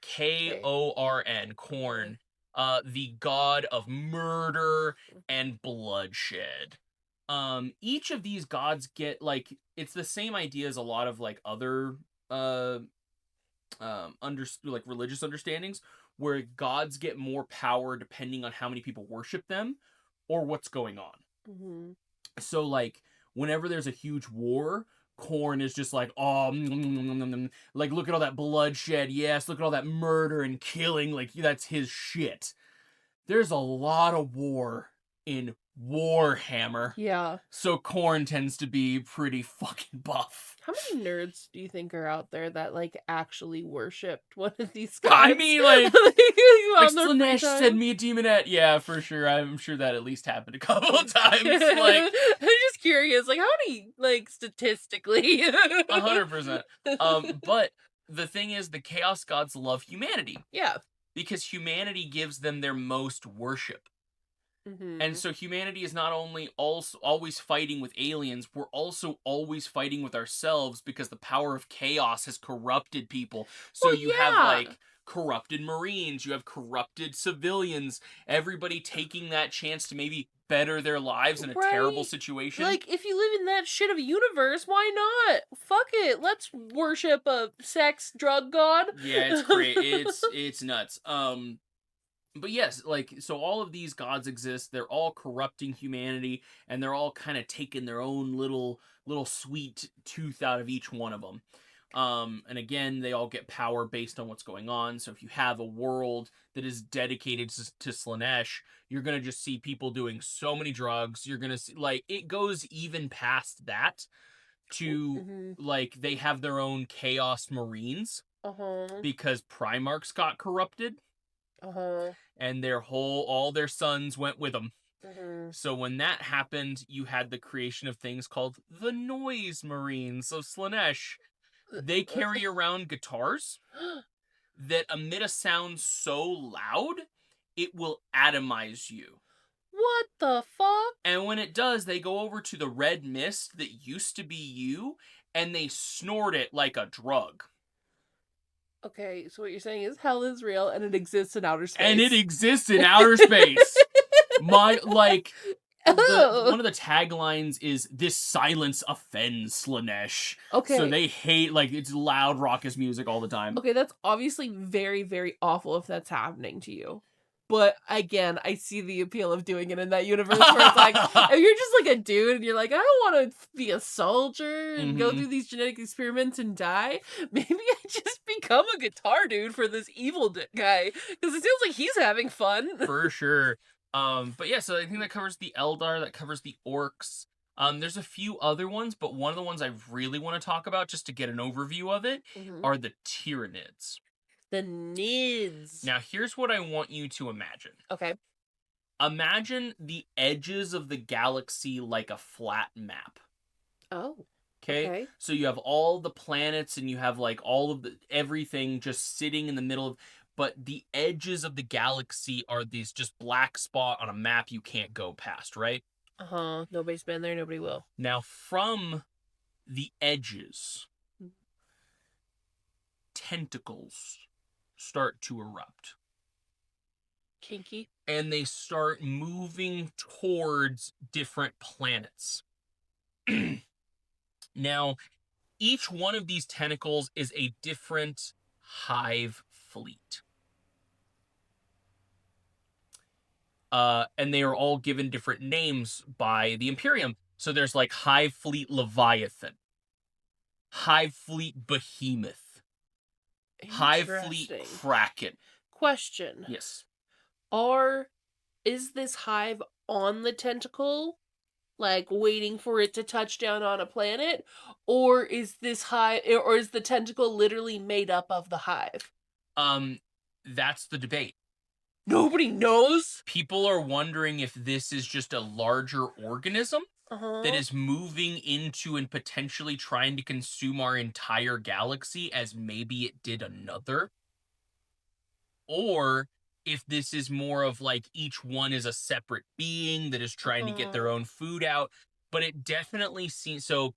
Khorn. Khorne. The god of murder and bloodshed. Each of these gods get, like, it's the same idea as a lot of, like, other like religious understandings, where gods get more power depending on how many people worship them or what's going on. So, like, whenever there's a huge war, Khorne is just like, oh, like, look at all that bloodshed. Yes, look at all that murder and killing. Like, that's his shit. There's a lot of war in Warhammer. Yeah. So Khorne tends to be pretty fucking buff. How many nerds do you think are out there that, like, actually worshipped one of these guys? I mean, like Slanesh said send me a demonette. Yeah, for sure. I'm sure that at least happened a couple of times. Like, I'm just curious, like, how many, like, statistically? 100%. But the thing is, the Chaos Gods love humanity. Yeah. Because humanity gives them their most worship. And so humanity is not only always fighting with aliens, we're also always fighting with ourselves because the power of chaos has corrupted people. So you have, like, corrupted Marines, you have corrupted civilians, everybody taking that chance to maybe better their lives in a terrible situation. Like, if you live in that shit of a universe, why not? Fuck it, let's worship a sex drug god. Yeah, it's great. It's nuts. But yes, like, so all of these gods exist. They're all corrupting humanity, and they're all kind of taking their own little sweet tooth out of each one of them. And again, they all get power based on what's going on. So if you have a world that is dedicated to Slanesh, you're going to just see people doing so many drugs. You're going to see, like, it goes even past that to, like, they have their own Chaos Marines. Because Primarchs got corrupted. And all their sons went with them. So when that happened, you had the creation of things called the Noise Marines of Slanesh. They carry around guitars that emit a sound so loud, it will atomize you. What the fuck? And when it does, they go over to the red mist that used to be you, and they snort it like a drug. Okay, so what you're saying is hell is real and it exists in outer space. And it exists in outer space. One of the taglines is, "This silence offends Slanesh." Okay. So they hate, like, it's loud raucous music all the time. Okay, that's obviously very, very awful if that's happening to you. But again, I see the appeal of doing it in that universe where it's like, if you're just like a dude and you're like, I don't want to be a soldier and go through these genetic experiments and die. Maybe I just become a guitar dude for this evil guy because it seems like he's having fun. For sure. But yeah, so I think that covers the Eldar, that covers the Orcs. There's a few other ones, but one of the ones I really want to talk about, just to get an overview of it, are the Tyranids. The Nids. Now, here's what I want you to imagine. Okay. Imagine the edges of the galaxy like a flat map. Oh. Okay? So you have all the planets and you have like all of the everything just sitting in the middle of, but the edges of the galaxy are these just black spot on a map you can't go past, right? Nobody's been there, nobody will. Now from the edges, tentacles start to erupt. Kinky. And they start moving towards different planets. Now, each one of these tentacles is a different hive fleet. And they are all given different names by the Imperium. So there's like Hive Fleet Leviathan, Hive Fleet Behemoth, Hive Fleet Kraken. Question. Yes. Is this hive on the tentacle, like waiting for it to touch down on a planet, or is this hive, or is the tentacle literally made up of the hive? That's the debate. Nobody knows. People are wondering if this is just a larger organism that is moving into and potentially trying to consume our entire galaxy as maybe it did another. Or if this is more of like each one is a separate being that is trying to get their own food out. But it definitely seems, so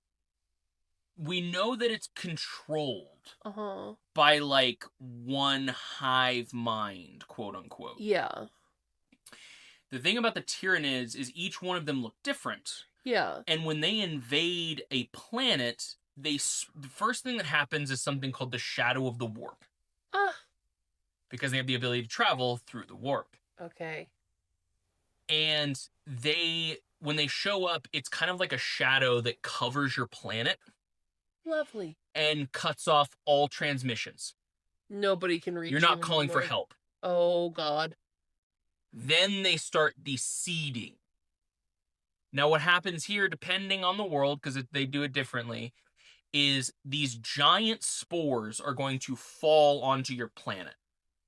we know that it's controlled by like one hive mind, quote unquote. Yeah. The thing about the Tyranids is each one of them look different. Yeah. And when they invade a planet, the first thing that happens is something called the Shadow of the Warp. Because they have the ability to travel through the warp. Okay. And when they show up, it's kind of like a shadow that covers your planet. Lovely. And cuts off all transmissions. Nobody can reach you. You're not calling for help. Oh, God. Then they start deseeding. Now, what happens here, depending on the world, because they do it differently, is these giant spores are going to fall onto your planet.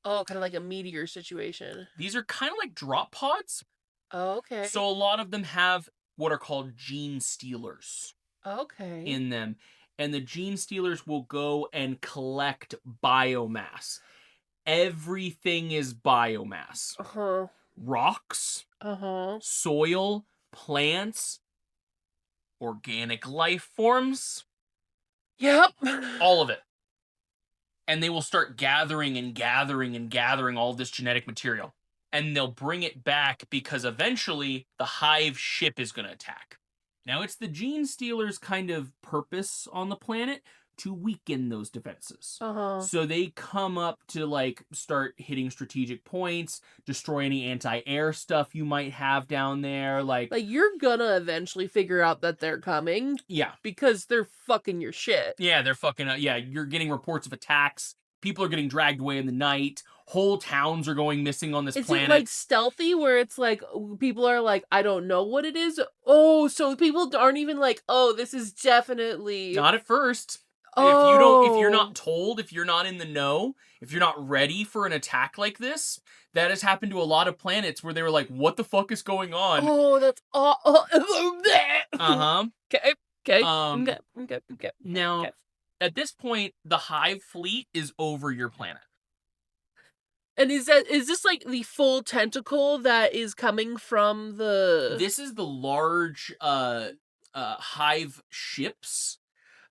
Oh, kind of like a meteor situation. These are kind of like drop pods. Oh, okay. So a lot of them have what are called gene stealers. Okay. In them. And the gene stealers will go and collect biomass. Everything is biomass. Rocks. Soil. Plants. Organic life forms. Yep. All of it. And they will start gathering and gathering and gathering all this genetic material. And they'll bring it back because eventually the hive ship is going to attack. Now, it's the gene stealer's kind of purpose on the planet to weaken those defenses. So they come up to like start hitting strategic points, destroy any anti-air stuff you might have down there. Like you're gonna eventually figure out that they're coming. Yeah. Because they're fucking your shit. Yeah, they're fucking yeah, you're getting reports of attacks. People are getting dragged away in the night. Whole towns are going missing on this planet. Is it like stealthy where it's like people are like, I don't know what it is? Oh, so people aren't even like, oh, this is definitely... Not at first. Oh. If you're not told, if you're not in the know, if you're not ready for an attack like this, that has happened to a lot of planets where they were like, what the fuck is going on? Oh, that's Okay. Now, at this point, the hive fleet is over your planet. And is this like the full tentacle that is coming from the... This is the large hive ships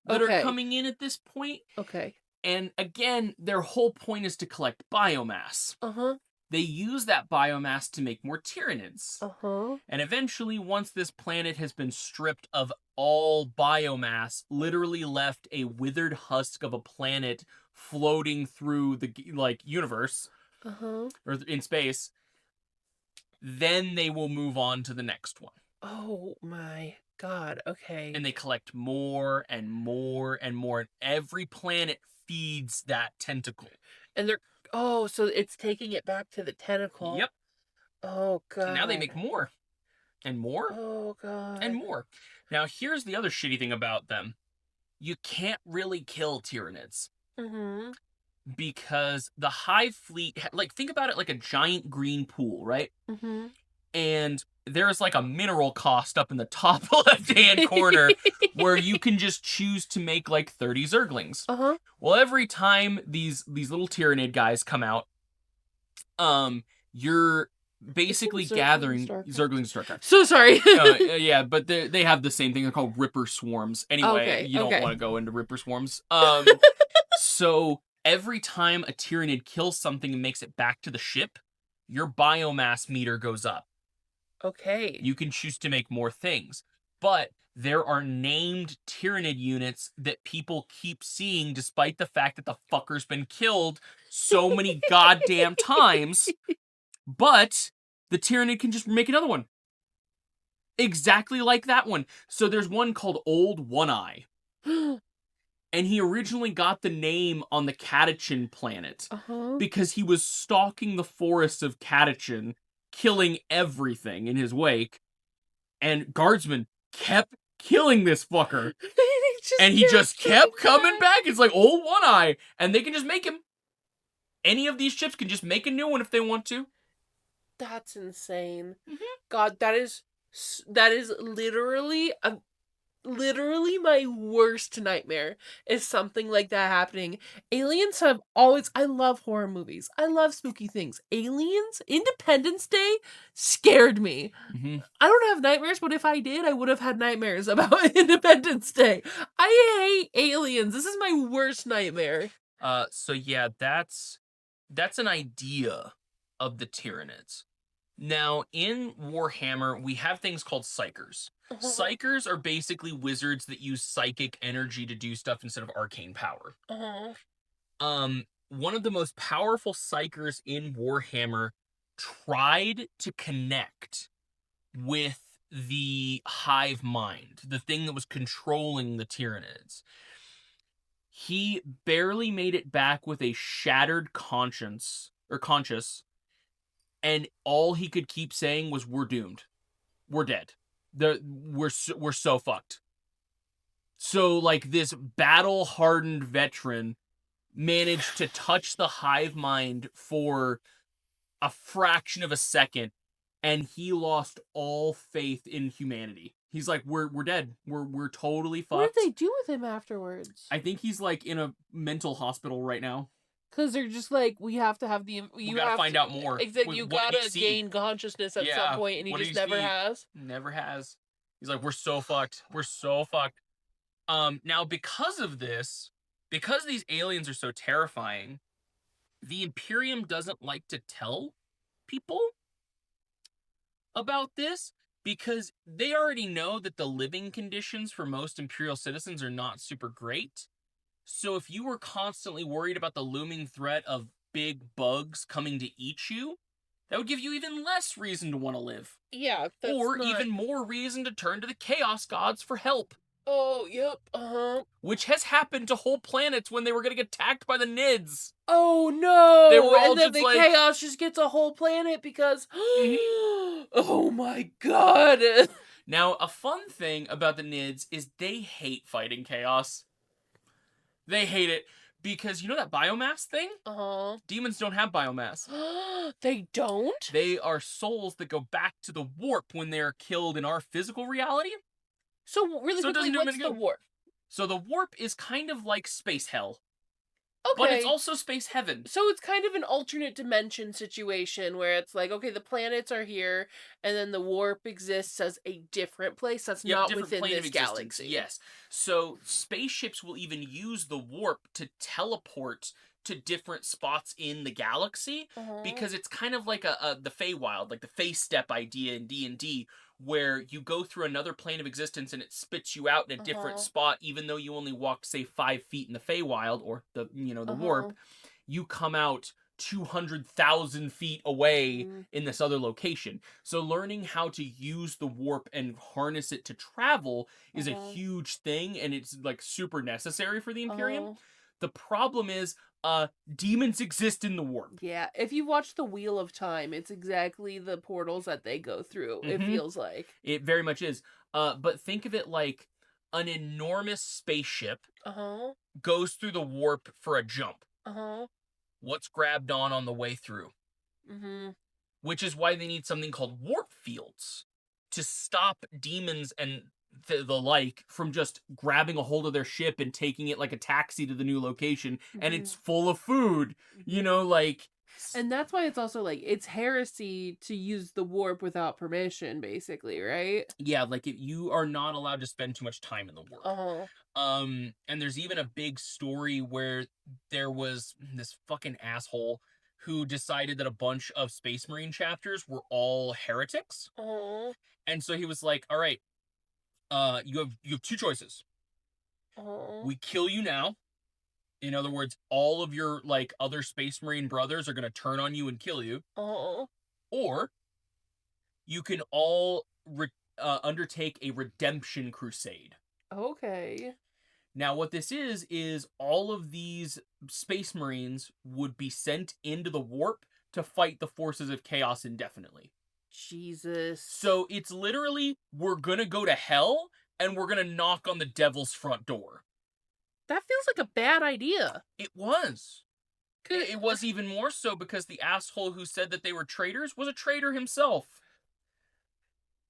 that are coming in at this point. Okay. And again, their whole point is to collect biomass. They use that biomass to make more Tyranids. And eventually, once this planet has been stripped of all biomass, literally left a withered husk of a planet floating through the universe or in space, Then they will move on to the next one. Oh my god, okay. And they collect more and more and more. And every planet feeds that tentacle. And they're... Oh, so it's taking it back to the tentacle. Yep. Oh god. And now they make more. And more. Oh god. And more. Now, here's the other shitty thing about them. You can't really kill Tyranids. Mm-hmm. Because the Hive fleet, like, think about it like a giant green pool, right? Mm-hmm. And there's like a mineral cost up in the top left-hand corner where you can just choose to make like 30 Zerglings. Uh-huh. Well, every time these little Tyranid guys come out, you're basically gathering Zerglings StarCraft. So sorry. Yeah, but they have the same thing. They're called Ripper Swarms. Anyway, you don't want to go into Ripper Swarms. So every time a Tyranid kills something and makes it back to the ship, your biomass meter goes up. Okay. You can choose to make more things. But there are named Tyranid units that people keep seeing despite the fact that the fucker's been killed so many goddamn times. But the Tyranid can just make another one. Exactly like that one. So there's one called Old One Eye. And he originally got the name on the Catachin planet because he was stalking the forests of Catachin, killing everything in his wake. And guardsmen kept killing this fucker. He just kept coming back. It's like Old One Eye. And they can just make him. Any of these ships can just make a new one if they want to. That's insane. Mm-hmm. God, that is literally my worst nightmare is something like that happening. Aliens have always... I love horror movies. I love spooky things. Aliens, Independence Day scared me. Mm-hmm. I don't have nightmares, but if I did, I would have had nightmares about Independence Day. I hate aliens. This is my worst nightmare. So yeah, that's an idea of the Tyranids. Now, in Warhammer, we have things called Psychers. Psychers are basically wizards that use psychic energy to do stuff instead of arcane power. One of the most powerful Psychers in Warhammer tried to connect with the hive mind, the thing that was controlling the Tyranids. He barely made it back with a shattered conscience, and all he could keep saying was, "We're doomed. We're dead. We're so fucked." So, like, this battle-hardened veteran managed to touch the hive mind for a fraction of a second, and he lost all faith in humanity. He's like, we're dead. We're totally fucked. What did they do with him afterwards? I think he's like in a mental hospital right now. Because they're just like, we have to have the... You gotta find out more. Exactly, you gotta gain consciousness at some point, and he just never has. Never has. He's like, we're so fucked. We're so fucked. Now, because of this, because these aliens are so terrifying, the Imperium doesn't like to tell people about this because they already know that the living conditions for most Imperial citizens are not super great. So if you were constantly worried about the looming threat of big bugs coming to eat you, that would give you even less reason to want to live. Yeah, even more reason to turn to the Chaos Gods for help. Oh, yep, Which has happened to whole planets when they were getting attacked by the Nids. Oh, no! They were all and then just the Chaos just gets a whole planet because... Oh my god! Now, a fun thing about the Nids is they hate fighting Chaos. They hate it because, you know that biomass thing? Demons don't have biomass. They don't? They are souls that go back to the warp when they're killed in our physical reality. So, really quickly, what's the warp? So the warp is kind of like space hell. Okay. But it's also space heaven. So it's kind of an alternate dimension situation where it's like, okay, the planets are here, and then the warp exists as a different place that's not within this galaxy. Yes. So spaceships will even use the warp to teleport to different spots in the galaxy because it's kind of like the Feywild, like the Fey Step idea in D&D, where you go through another plane of existence and it spits you out in a different spot, even though you only walked, say, 5 feet in the Feywild or the warp. You come out 200,000 feet away Mhm. in this other location. So learning how to use the warp and harness it to travel is a Uh-huh. huge thing, and it's like super necessary for the Imperium. Uh-huh. The problem is, demons exist in the warp. Yeah, if you watch the Wheel of Time, it's exactly the portals that they go through, it Mm-hmm. feels like. It very much is. But think of it like an enormous spaceship Uh-huh. goes through the warp for a jump. Uh-huh. What's grabbed on the way through? Mhm. Which is why they need something called warp fields to stop demons and the like from just grabbing a hold of their ship and taking it like a taxi to the new location, and it's Mhm. full of food, like And that's why it's also like it's heresy to use the warp without permission, basically, right? yeah, like you are not allowed to spend too much time in the warp. Uh-huh. And there's even a big story where there was this fucking asshole who decided that a bunch of Space Marine chapters were all heretics. Uh-huh. And so he was like, "All right, you have two choices. Uh-huh. We kill you now. In other words, all of your like other Space Marine brothers are going to turn on you and kill you, Uh-huh. or you can all undertake a redemption crusade." Okay. Now, what this is all of these Space Marines would be sent into the warp to fight the forces of chaos indefinitely. Jesus. So it's literally, we're gonna go to hell and we're gonna knock on the devil's front door. That feels like a bad idea. It was. Could It was even more so because the asshole who said that they were traitors was a traitor himself.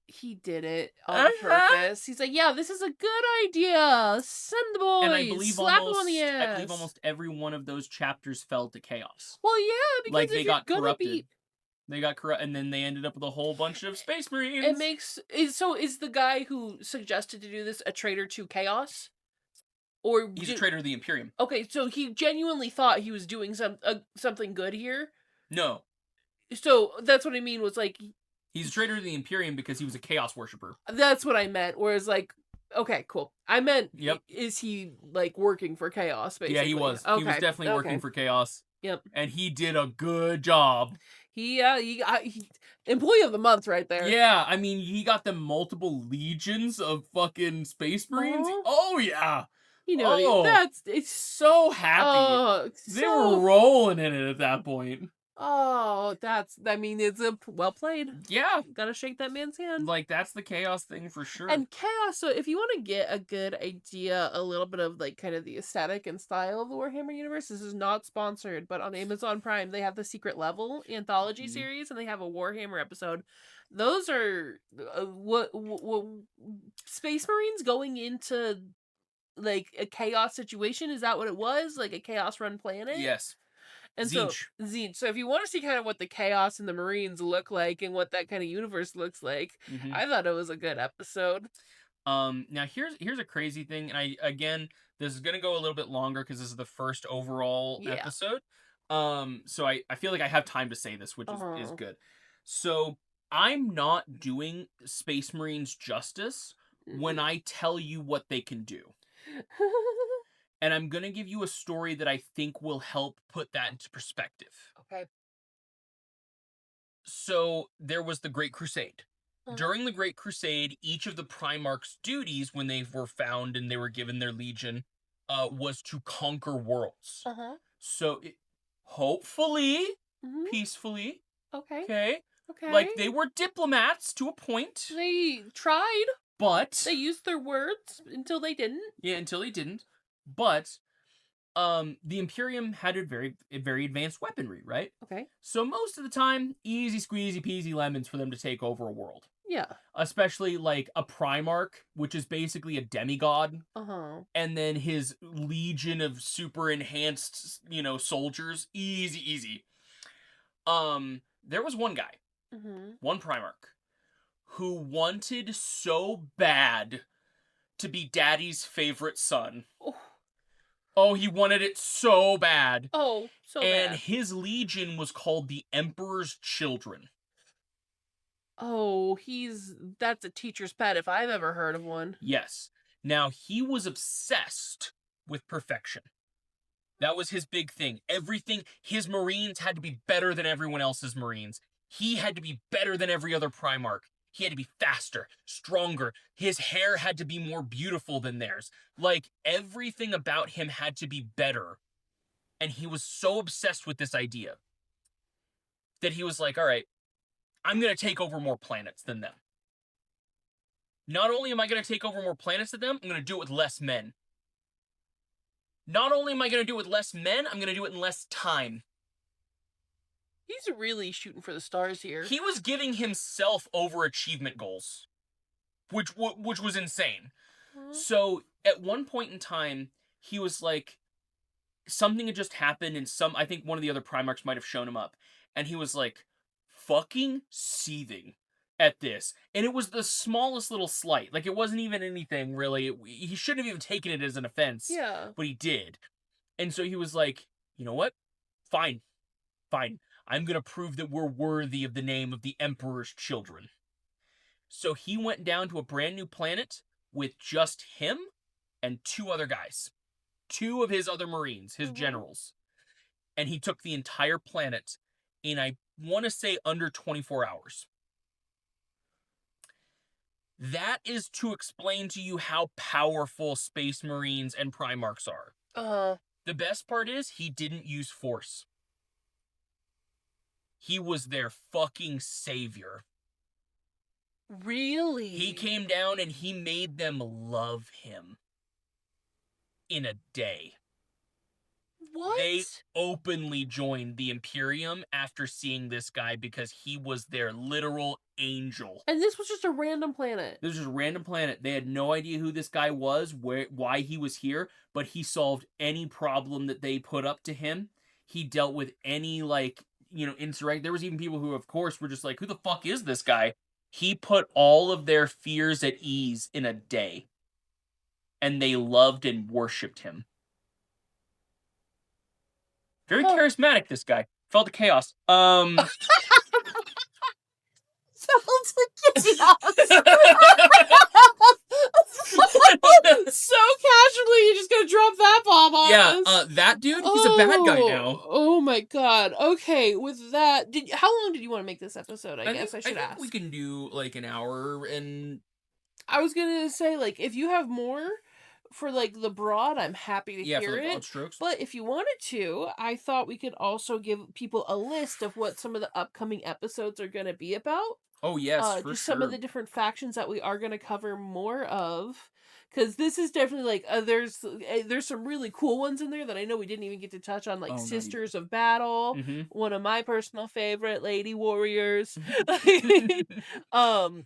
he did it on Uh-huh. purpose. He's like, yeah, this is a good idea. Send the And boys. Slap them on the I believe ass. almost every one of those chapters fell to chaos. Well, yeah, because Like if they you're got gonna corrupted. be, They got corrupt, and then they ended up with a whole bunch of Space it Marines. makes so is the guy who suggested to do this a traitor to chaos, or He's a traitor to the Imperium. okay, so he genuinely thought he was doing something good here. No, So that's what I mean was like he's a traitor to the Imperium because he was a Chaos worshiper. that's what I meant. Whereas like, okay, cool. I meant, Yep. is he like working for chaos? Basically, Yeah, he was. Okay. He was definitely working for Chaos. Yep. And he did a good job. He employee of the month right there. Yeah, I mean, he got them multiple legions of fucking Space Marines. Uh-huh. Oh, yeah. You know, Oh, it's so happy. oh They were rolling in it at that point. oh I mean it's a well played. Yeah. Gotta shake that man's hand. Like, that's the Chaos thing for sure. And chaos, so if you want to get a good idea, a little bit of like kind of the aesthetic and style of the Warhammer universe, this is not sponsored, but on Amazon Prime they have the Secret Level anthology series, and they have a Warhammer episode. Those are what Space Marines going into like a chaos situation. Is that what it was? Like a chaos run planet? Yes. And Zinch. So if you want to see kind of what the chaos and the Marines look like and what that kind of universe looks like, I thought it was a good episode. Now here's a crazy thing, and this is gonna go a little bit longer because this is the first overall episode. So I feel like I have time to say this, which is good. So I'm not doing Space Marines justice when I tell you what they can do. And I'm gonna give you a story that I think will help put that into perspective. Okay. So there was the Great Crusade. During the Great Crusade, each of the Primarch's duties when they were found and they were given their legion was to conquer worlds. So hopefully, peacefully, Okay. like they were diplomats to a point. They tried. But they used their words until they didn't. Yeah, until they didn't. But the Imperium had a very advanced weaponry, right? Okay. So most of the time, easy squeezy peasy lemons for them to take over a world. Yeah. Especially like a Primarch, which is basically a demigod. And then his legion of super enhanced, soldiers. Easy. There was one guy, one Primarch, who wanted so bad to be Daddy's favorite son. Oh, he wanted it so bad. Oh, so and bad. His legion was called the Emperor's Children. Oh, that's a teacher's pet if I've ever heard of one. Yes. Now, he was obsessed with perfection. That was his big thing. Everything, his Marines had to be better than everyone else's Marines. He had to be better than every other Primarch. He had to be faster, stronger. His hair had to be more beautiful than theirs. Like, everything about him had to be better. And he was so obsessed with this idea that he was like, all right, I'm going to take over more planets than them. Not only am I going to take over more planets than them, I'm going to do it with less men. Not only am I going to do it with less men, I'm going to do it in less time. He's really shooting for the stars here. He was giving himself overachievement goals, which was insane. So at one point in time, he was like, something had just happened, and I think one of the other Primarchs might have shown him up, and he was like, fucking seething at this. And it was the smallest little slight. Like, it wasn't even anything, really. He shouldn't have even taken it as an offense. Yeah. But he did. And so he was like, you know what? Fine. I'm going to prove that we're worthy of the name of the Emperor's children. So he went down to a brand new planet with just him and 2 other guys. 2 of his other Marines, his generals. And he took the entire planet in, I want to say, under 24 hours. That is to explain to you how powerful Space Marines and Primarchs are. The best part is, he didn't use force. He was their fucking savior. Really? He came down and he made them love him. In a day. What? They openly joined the Imperium after seeing this guy because he was their literal angel. And this was just a random planet. This was just a random planet. They had no idea who this guy was, why he was here, but he solved any problem that they put up to him. He dealt with any, insurrect. There was even people who, of course, were just like, who the fuck is this guy? He put all of their fears at ease in a day. And they loved and worshipped him. Very charismatic, this guy. Felt the chaos. Felt the chaos. So casually, you're just gonna drop that bomb on us. That dude, he's a bad guy now. Oh my god. Okay, with that, how long did you want to make this episode? I guess I should ask. We can do like an hour, and I was gonna say, if you have more for the broad, I'm happy to hear for the it. broad strokes. But if you wanted to, I thought we could also give people a list of what some of the upcoming episodes are gonna be about. Oh yes, for just sure. Some of the different factions that we are gonna cover more of. Because this is definitely there's some really cool ones in there that I know we didn't even get to touch on, Sisters of Battle, one of my personal favorite, Lady Warriors, and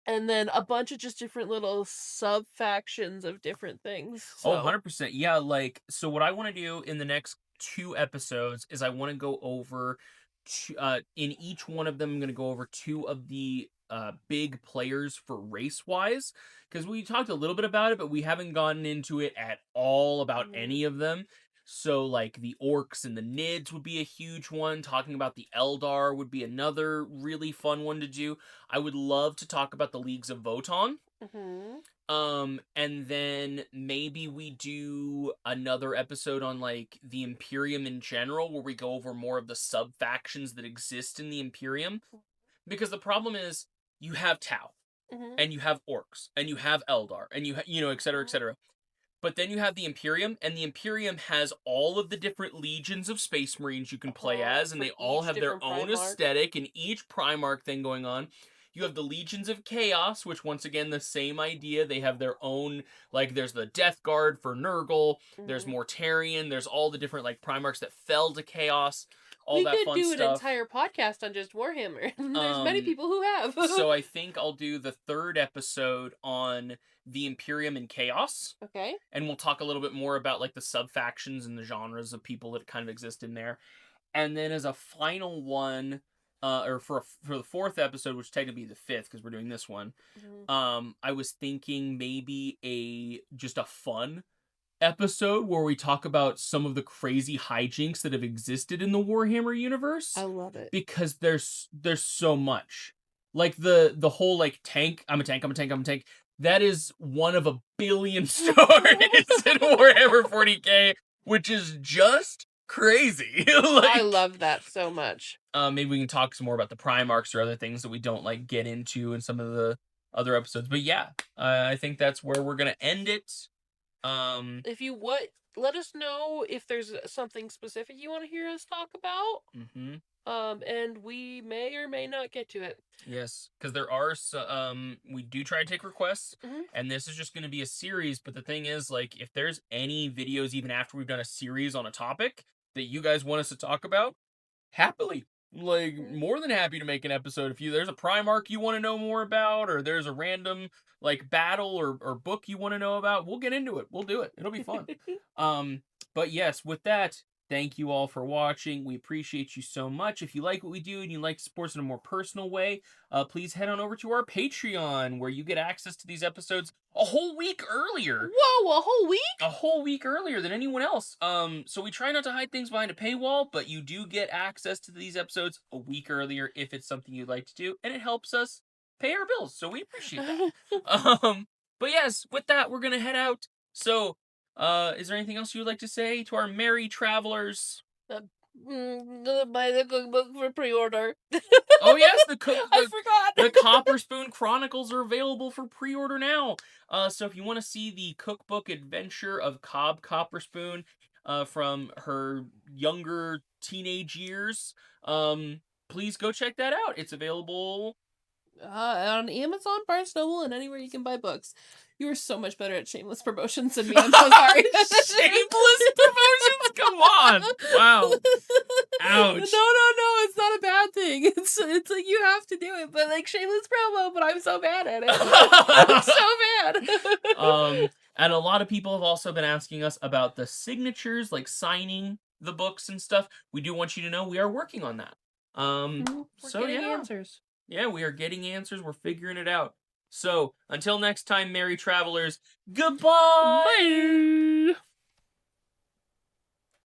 then a bunch of just different little sub factions of different things. So. 100%. Yeah, so what I want to do in the next 2 episodes is I want to go over, in each one of them, I'm going to go over 2 of the big players for race-wise, because we talked a little bit about it, but we haven't gotten into it at all about any of them. So, the Orcs and the Nids would be a huge one. Talking about the Eldar would be another really fun one to do. I would love to talk about the Leagues of Votann. And then maybe we do another episode on, the Imperium in general, where we go over more of the sub-factions that exist in the Imperium. Because the problem is, you have Tau, and you have Orcs, and you have Eldar, and et cetera, et cetera. But then you have the Imperium, and the Imperium has all of the different legions of Space Marines you can play as, and they all have their own aesthetic, and each Primarch thing going on. You have the Legions of Chaos, which, once again, the same idea. They have their own, there's the Death Guard for Nurgle, there's Mortarion, there's all the different, Primarchs that fell to Chaos, all that fun stuff. We could do an entire podcast on just Warhammer. There's many people who have. So I think I'll do the 3rd episode on the Imperium and Chaos. Okay. And we'll talk a little bit more about, the sub-factions and the genres of people that kind of exist in there. And then as a final one, or for the 4th episode, which technically be the 5th, because we're doing this one, I was thinking maybe just a fun episode where we talk about some of the crazy hijinks that have existed in the Warhammer universe. I love it. Because there's so much. The whole tank, I'm a tank. That is one of a billion stories in Warhammer 40k. which is just crazy. I love that so much. Maybe we can talk some more about the Primarchs or other things that we don't like get into in some of the other episodes. But yeah, I think that's where we're gonna end it. If you let us know if there's something specific you want to hear us talk about. And we may or may not get to it. Yes, because there are we do try to take requests, and this is just going to be a series. But the thing is, like, if there's any videos even after we've done a series on a topic that you guys want us to talk about, happily, like, more than happy to make an episode. If there's a Primarch you want to know more about, or there's a random like battle or book you want to know about, we'll get into it. We'll do it. It'll be fun. But yes, with that, thank you all for watching. We appreciate you so much. If you like what we do and you like to support us in a more personal way, please head on over to our Patreon, where you get access to these episodes a whole week earlier. Whoa, a whole week? A whole week earlier than anyone else. So we try not to hide things behind a paywall, but you do get access to these episodes a week earlier if it's something you'd like to do, and it helps us pay our bills, so we appreciate that. But yes, with that, we're gonna head out. So, is there anything else you would like to say to our merry travelers? Buy the cookbook for pre-order. Oh yes, I forgot. The Copper Spoon Chronicles are available for pre-order now. So if you want to see the cookbook adventure of Cobb Copper Spoon, from her younger teenage years, please go check that out. It's available on Amazon, Barnes Noble, and anywhere you can buy books. You are so much better at shameless promotions than me. I'm so sorry. Shameless promotions? Come on. Wow. Ouch. No. It's not a bad thing. It's like you have to do it, but like shameless promo. But I'm so bad at it. I'm so bad. And a lot of people have also been asking us about the signatures, like signing the books and stuff. We do want you to know we are working on that. We're getting answers. Yeah, we are getting answers. We're figuring it out. So, until next time, merry travelers, goodbye! Bye!